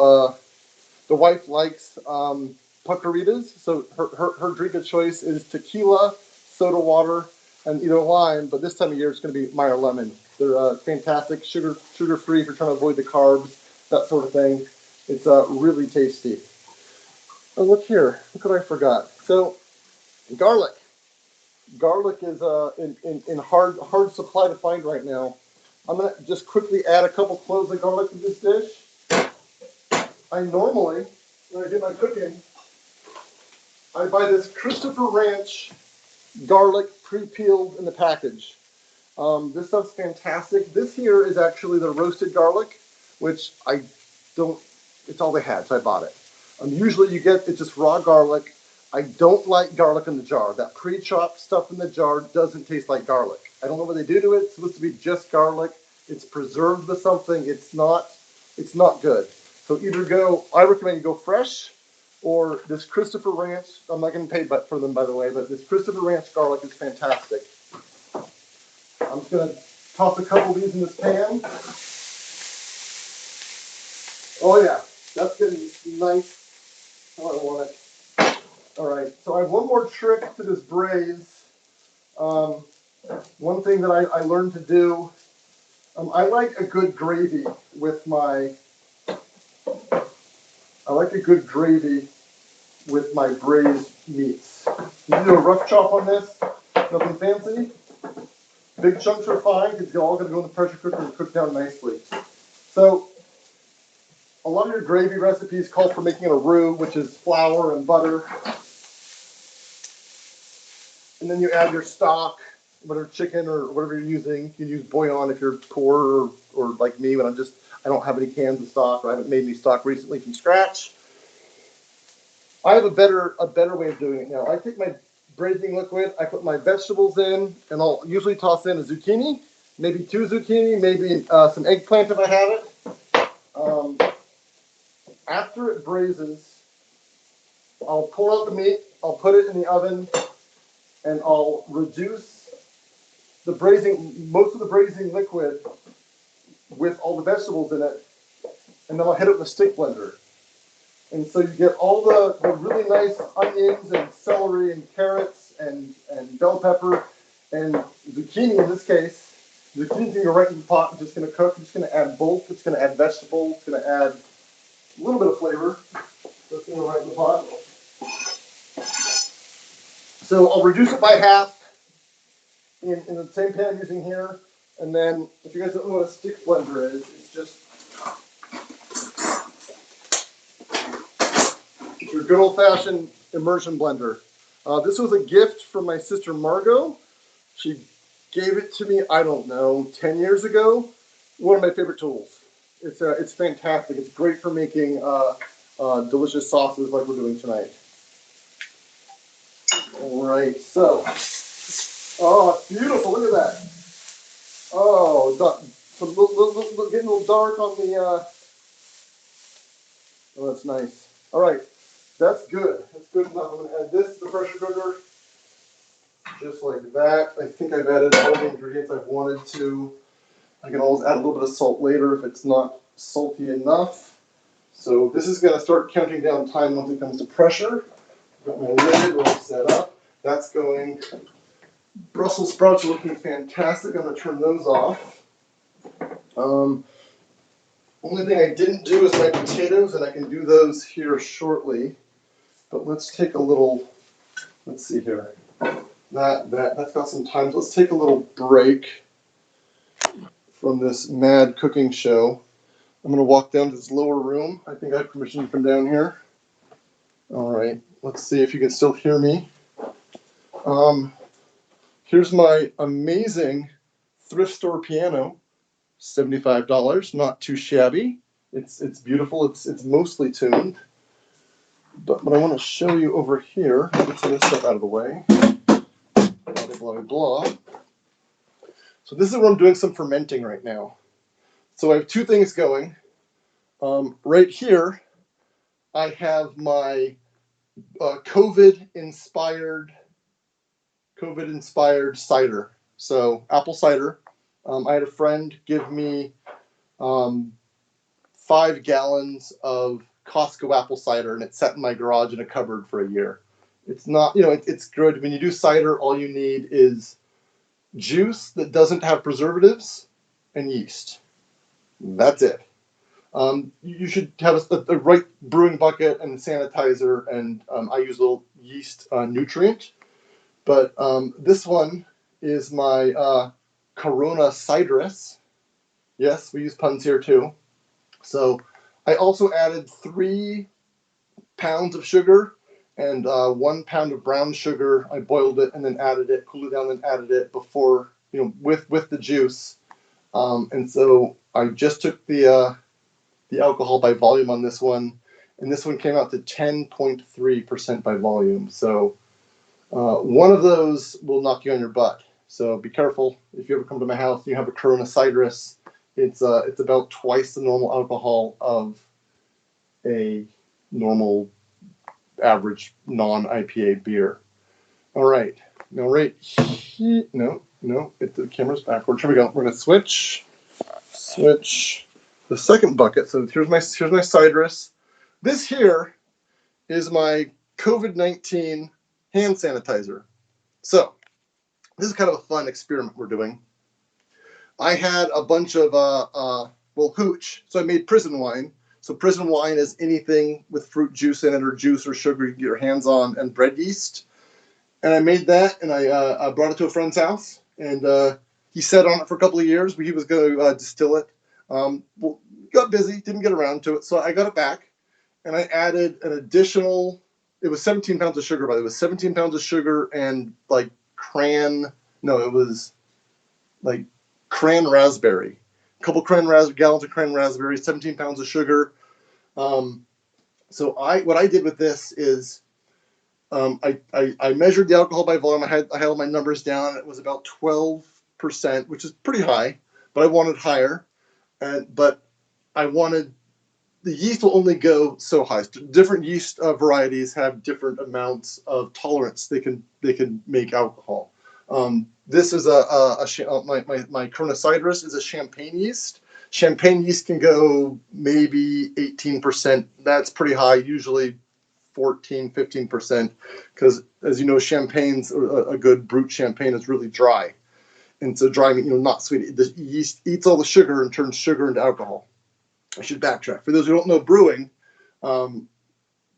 the wife likes puckeritas, so her drink of choice is tequila, soda water, and either lime, but this time of year it's going to be Meyer lemon. They're fantastic, sugar-free if you're trying to avoid the carbs, that sort of thing. It's really tasty. Oh, look here. Look what I forgot. So, garlic. Garlic is in hard supply to find right now. I'm going to just quickly add a couple cloves of garlic to this dish. I normally, when I do my cooking, I buy this Christopher Ranch garlic pre-peeled in the package. This stuff's fantastic. This here is actually the roasted garlic, which I don't It's all they had, so I bought it. Usually you get it's just raw garlic. I don't like garlic in the jar. That pre-chopped stuff in the jar doesn't taste like garlic. I don't know what they do to it. It's supposed to be just garlic. It's preserved with something. It's not good. So either go, I recommend you go fresh, or this Christopher Ranch. I'm not getting paid for them, by the way, but this Christopher Ranch garlic is fantastic. I'm just gonna toss a couple of these in this pan. Oh yeah, that's getting nice. How I want it. All right, so I have one more trick to this braise. One thing that I learned to do, I like a good gravy with my braised meats. You do a rough chop on this, nothing fancy. Big chunks are fine because they're all going to go in the pressure cooker and cook down nicely. So a lot of your gravy recipes call for making a roux, which is flour and butter. And then you add your stock, whatever chicken or whatever you're using. You can use bouillon if you're poor, or like me, when I don't have any cans of stock, or I haven't made any stock recently from scratch. I have a better way of doing it now. I take my braising liquid, I put my vegetables in, and I'll usually toss in a zucchini, maybe 2 zucchini, maybe some eggplant if I have it. After it braises, I'll pull out the meat, I'll put it in the oven, and I'll reduce most of the braising liquid with all the vegetables in it, and then I'll hit it with a stick blender. And so you get all the really nice onions and celery and carrots and bell pepper and zucchini in this case. Zucchini's gonna go right in the pot. It's just gonna cook. It's gonna add bulk. It's gonna add vegetables. It's gonna add a little bit of flavor. So it's gonna go right in the pot. So I'll reduce it by half in the same pan I'm using here. And then, if you guys don't know what a stick blender is, it's just your good old-fashioned immersion blender. This was a gift from my sister Margot. She gave it to me, I don't know, 10 years ago. One of my favorite tools. It's fantastic. It's great for making delicious sauces like we're doing tonight. All right, so, oh, it's beautiful. Look at that. Oh, it's getting a little dark on the. Oh, that's nice. All right, that's good. That's good enough. I'm gonna add this to the pressure cooker, just like that. I think I've added all the ingredients I've wanted to. I can always add a little bit of salt later if it's not salty enough. So this is gonna start counting down time once it comes to pressure. Got my lid all set up. That's going. Brussels sprouts are looking fantastic. I'm gonna turn those off. Only thing I didn't do is my potatoes, and I can do those here shortly. But let's take a little, let's see here. That's got some time. Let's take a little break from this mad cooking show. I'm gonna walk down to this lower room. I think I have permission to come down here. All right, let's see if you can still hear me. Here's my amazing thrift store piano. $75, not too shabby. It's beautiful. It's mostly tuned. But what I want to show you over here, get some of this stuff out of the way. Blah, blah, blah. So this is where I'm doing some fermenting right now. So I have 2 things going. Right here, I have my COVID-inspired cider. So apple cider. I had a friend give me 5 gallons of Costco apple cider, and it sat in my garage in a cupboard for a year. It's not, it's good. When you do cider, all you need is juice that doesn't have preservatives and yeast. That's it. You should have the right brewing bucket and sanitizer, and I use a little yeast nutrient. But this one is my Corona Citrus. Yes, we use puns here too. So I also added 3 pounds of sugar and 1 pound of brown sugar. I boiled it and then added it, cooled it down, and added it before, with the juice. And so I just took the the alcohol by volume on this one, and this one came out to 10.3% by volume. So one of those will knock you on your butt. So be careful if you ever come to my house and you have a Corona Citrus. It's about twice the normal alcohol of a normal average non-IPA beer. All right, now right here, no, the camera's backwards. Here we go. We're gonna switch the second bucket. So here's my Citrus. This here is my COVID-19 hand sanitizer. So this is kind of a fun experiment we're doing. I had a bunch of hooch. So I made prison wine. So prison wine is anything with fruit juice in it or juice or sugar you can get your hands on, and bread yeast. And I made that, and I brought it to a friend's house, and he sat on it for a couple of years. He was going to distill it. Got busy, didn't get around to it, so I got it back, and I added an additional. It was 17 pounds of sugar, but it was 17 pounds of sugar and like cran raspberry. A couple gallons of cran raspberry, 17 pounds of sugar. So what I did with this is I measured the alcohol by volume. I had all my numbers down. It was about 12%, which is pretty high, but I wanted higher. But I wanted the yeast will only go so high. Different yeast varieties have different amounts of tolerance they can make alcohol. This is my Corona Citrus is a champagne yeast. Champagne yeast can go maybe 18%. That's pretty high, usually 14, 15%, because as you know, champagne's a good brut champagne is really dry. And so dry, not sweet. The yeast eats all the sugar and turns sugar into alcohol. I should backtrack. For those who don't know brewing, you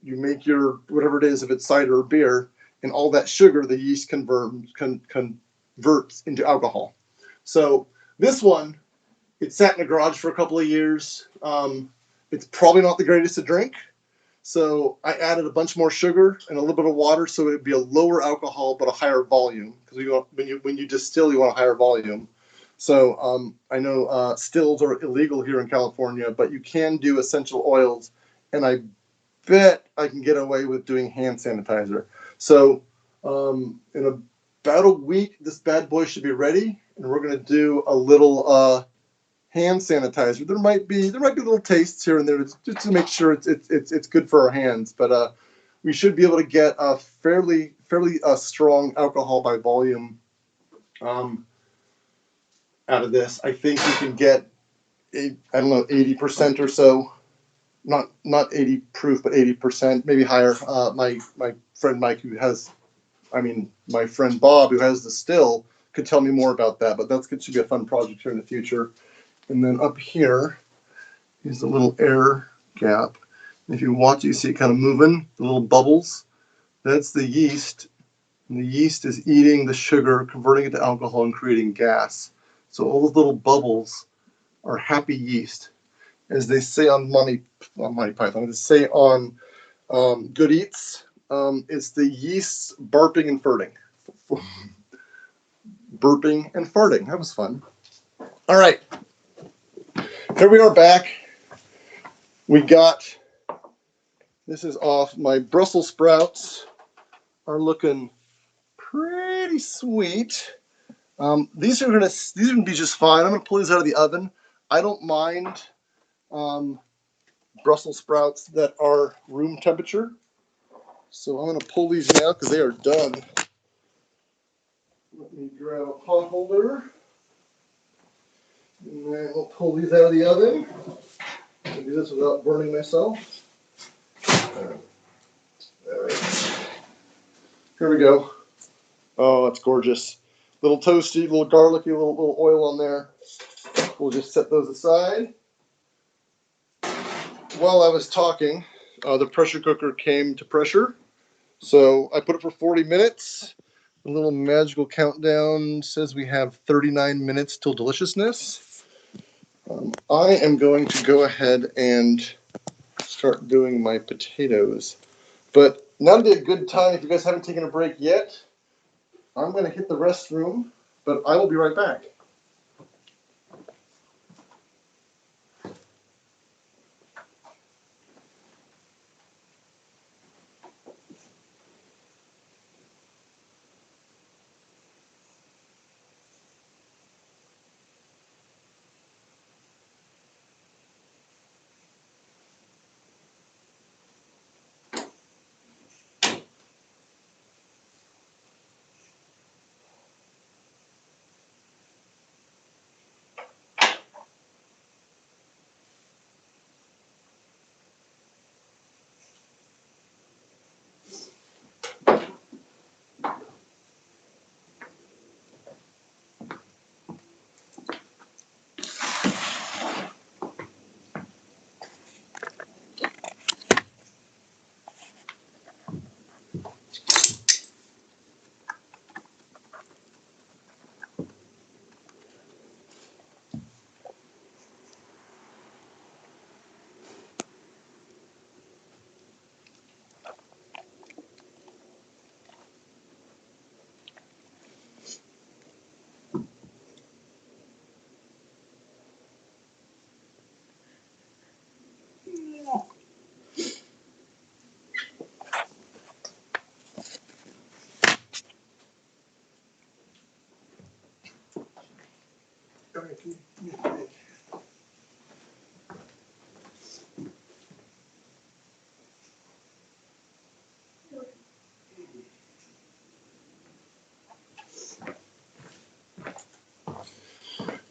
make your whatever it is, if it's cider or beer, and all that sugar the yeast converts into alcohol. So this one, it sat in the garage for a couple of years. It's probably not the greatest to drink. So I added a bunch more sugar and a little bit of water, so it'd be a lower alcohol but a higher volume. Because when you distill, you want a higher volume. So I know stills are illegal here in California, but you can do essential oils, and I bet I can get away with doing hand sanitizer. So in about a week, this bad boy should be ready, and we're going to do a little hand sanitizer. There might be little tastes here and there just to make sure it's good for our hands, but we should be able to get a fairly strong alcohol by volume out of this. I think we can get 80% or so, not 80 proof, but 80%, maybe higher. My friend Mike, my friend Bob, who has the still, could tell me more about that. But that should be a fun project here in the future. And then up here is a little air gap. If you watch, you see it kind of moving, the little bubbles. That's the yeast. And the yeast is eating the sugar, converting it to alcohol, and creating gas. So all those little bubbles are happy yeast. As they say on Monty Python, they say on Good Eats, it's the yeasts burping and farting. Burping and farting. That was fun. All right. Here we are back. This is off. My Brussels sprouts are looking pretty sweet. These are gonna be just fine. I'm gonna pull these out of the oven. I don't mind Brussels sprouts that are room temperature. So I'm gonna pull these now because they are done. Let me grab a pot holder. And then we'll pull these out of the oven. I'll do this without burning myself. All right. Here we go. Oh, it's gorgeous. Little toasty, little garlicky, little oil on there. We'll just set those aside. While I was talking, the pressure cooker came to pressure. So I put it for 40 minutes. The little magical countdown says we have 39 minutes till deliciousness. I am going to go ahead and start doing my potatoes. But now would be a good time, if you guys haven't taken a break yet, I'm going to hit the restroom, but I will be right back.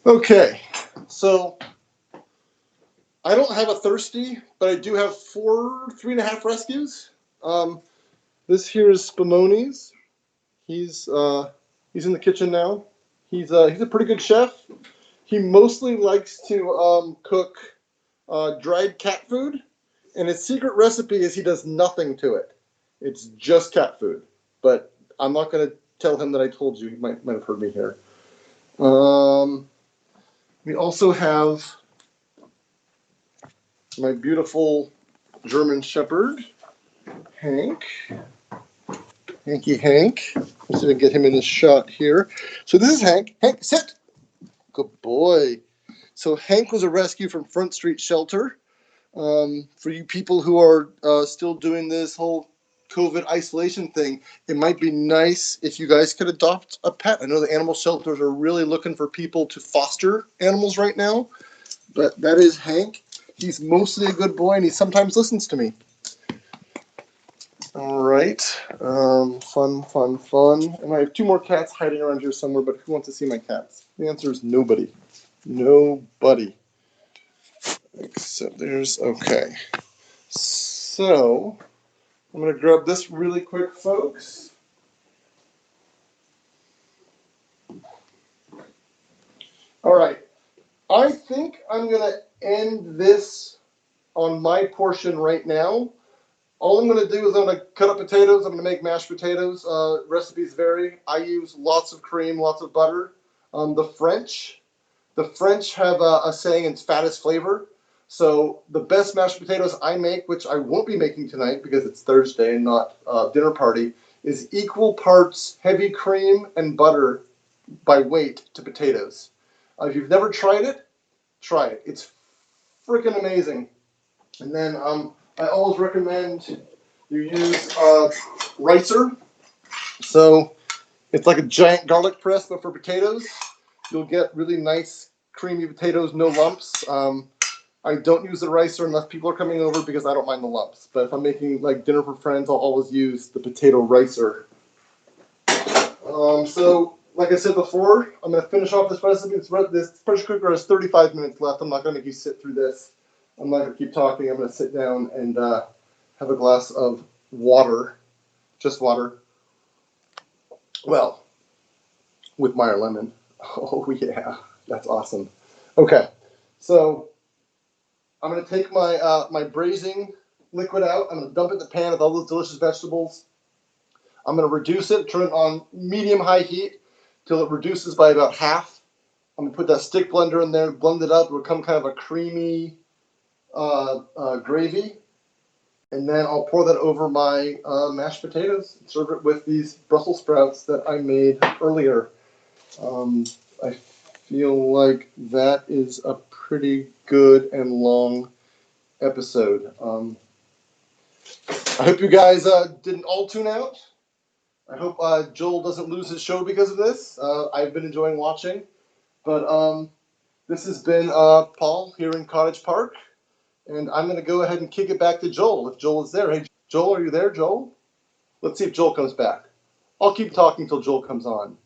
Okay, so I don't have a thirsty, but I do have 3.5 rescues. This here is Spumoni's. He's in the kitchen now. He's a pretty good chef. He mostly likes to cook dried cat food, and his secret recipe is he does nothing to it. It's just cat food. But I'm not gonna tell him that I told you. He might have heard me here. We also have my beautiful German Shepherd, Hank. Hanky Hank. Let's see if I can get him in this shot here. So this is Hank. Hank, sit. Good boy. So Hank was a rescue from Front Street Shelter. For you people who are still doing this whole COVID isolation thing, it might be nice if you guys could adopt a pet. I know the animal shelters are really looking for people to foster animals right now, but that is Hank. He's mostly a good boy, and he sometimes listens to me. All right. Fun. And I have 2 more cats hiding around here somewhere, but who wants to see my cats? The answer is nobody. Nobody. Except there's, okay. So, I'm going to grab this really quick, folks. All right. I think I'm going to end this on my portion right now. All I'm going to do is I'm going to cut up potatoes. I'm going to make mashed potatoes. Recipes vary. I use lots of cream, lots of butter. The French have a saying, it's fat is flavor. So the best mashed potatoes I make, which I won't be making tonight because it's Thursday and not dinner party, is equal parts heavy cream and butter by weight to potatoes. If you've never tried it, try it. It's freaking amazing. And then I always recommend you use ricer. So it's like a giant garlic press, but for potatoes. You'll get really nice, creamy potatoes, no lumps. I don't use the ricer unless people are coming over because I don't mind the lumps. But if I'm making like dinner for friends, I'll always use the potato ricer. So, like I said before, I'm going to finish off this recipe. This pressure cooker has 35 minutes left. I'm not going to make you sit through this. I'm not going to keep talking. I'm going to sit down and have a glass of water. Just water. Well, with Meyer lemon. Oh, yeah. That's awesome. Okay. So, I'm going to take my my braising liquid out. I'm going to dump it in the pan with all those delicious vegetables. I'm going to reduce it, turn it on medium-high heat till it reduces by about half. I'm going to put that stick blender in there, blend it up. It will become kind of a creamy gravy. And then I'll pour that over my mashed potatoes and serve it with these Brussels sprouts that I made earlier. I feel like that is a pretty good and long episode. I hope you guys didn't all tune out. I hope Joel doesn't lose his show because of this. I've been enjoying watching. But this has been Paul here in Cottage Park. And I'm going to go ahead and kick it back to Joel, if Joel is there. Hey, Joel, are you there, Joel? Let's see if Joel comes back. I'll keep talking till Joel comes on.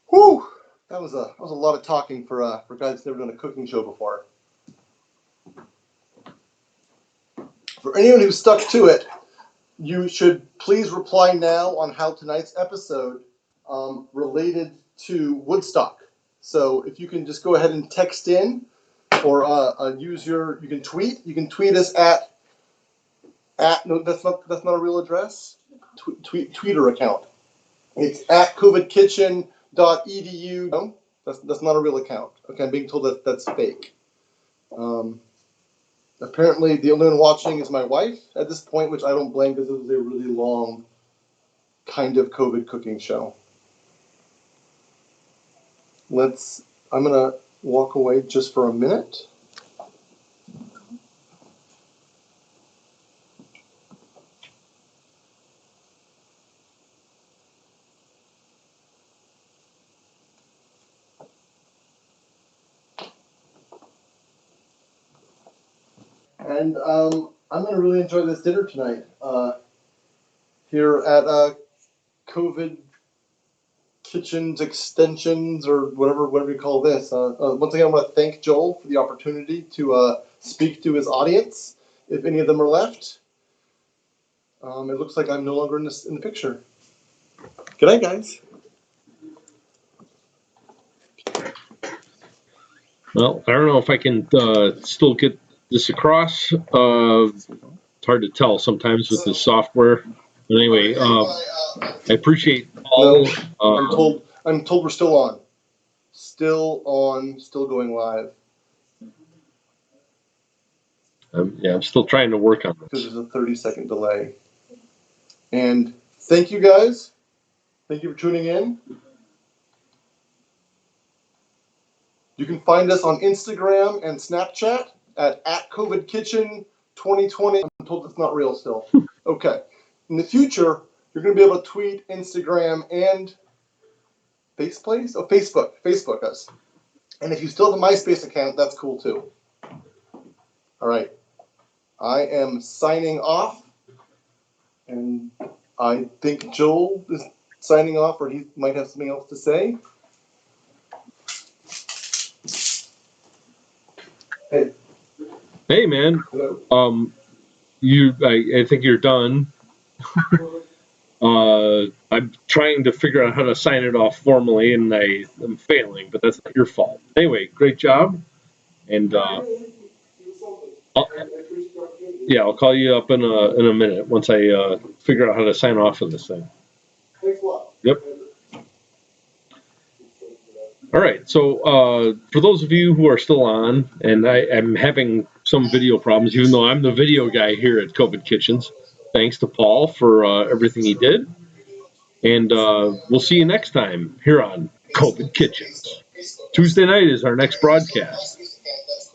Whew! That was a lot of talking for guys who've never done a cooking show before. For anyone who's stuck to it, you should please reply now on how tonight's episode related to Woodstock. So if you can just go ahead and text in, or you can tweet. You can tweet us at no, that's not a real address. Twitter account. It's at covidkitchen.edu. No, that's not a real account. Okay, I'm being told that that's fake. Apparently, the only one watching is my wife at this point, which I don't blame because it was a really long kind of COVID cooking show. I'm gonna walk away just for a minute. And I'm going to really enjoy this dinner tonight here at COVID Kitchens Extensions, or whatever you call this. Once again, I want to thank Joel for the opportunity to speak to his audience, if any of them are left. It looks like I'm no longer in the picture. Good night, guys. Well, I don't know if I can still get this across. It's hard to tell sometimes with this software. But anyway, I appreciate all. I'm told we're still on. Still on, still going live. I'm still trying to work on Because this. there's a 30-second delay. And thank you guys. Thank you for tuning in. You can find us on Instagram and Snapchat at COVIDKitchen2020. I'm told it's not real still. Okay. In the future, you're going to be able to tweet, Instagram, and Facebook us. And if you still have a MySpace account, that's cool too. All right. I am signing off. And I think Joel is signing off, or he might have something else to say. Hey, man. Hello. I think you're done. I'm trying to figure out how to sign it off formally, and I'm failing, but that's not your fault. Anyway, great job. And I'll call you up in a minute once I figure out how to sign off of this thing. Thanks a lot. Yep. All right. So for those of you who are still on, and I'm having some video problems, even though I'm the video guy here at COVID Kitchens. Thanks to Paul for everything he did. And we'll see you next time here on COVID Kitchens. Tuesday night is our next broadcast.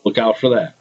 Look out for that.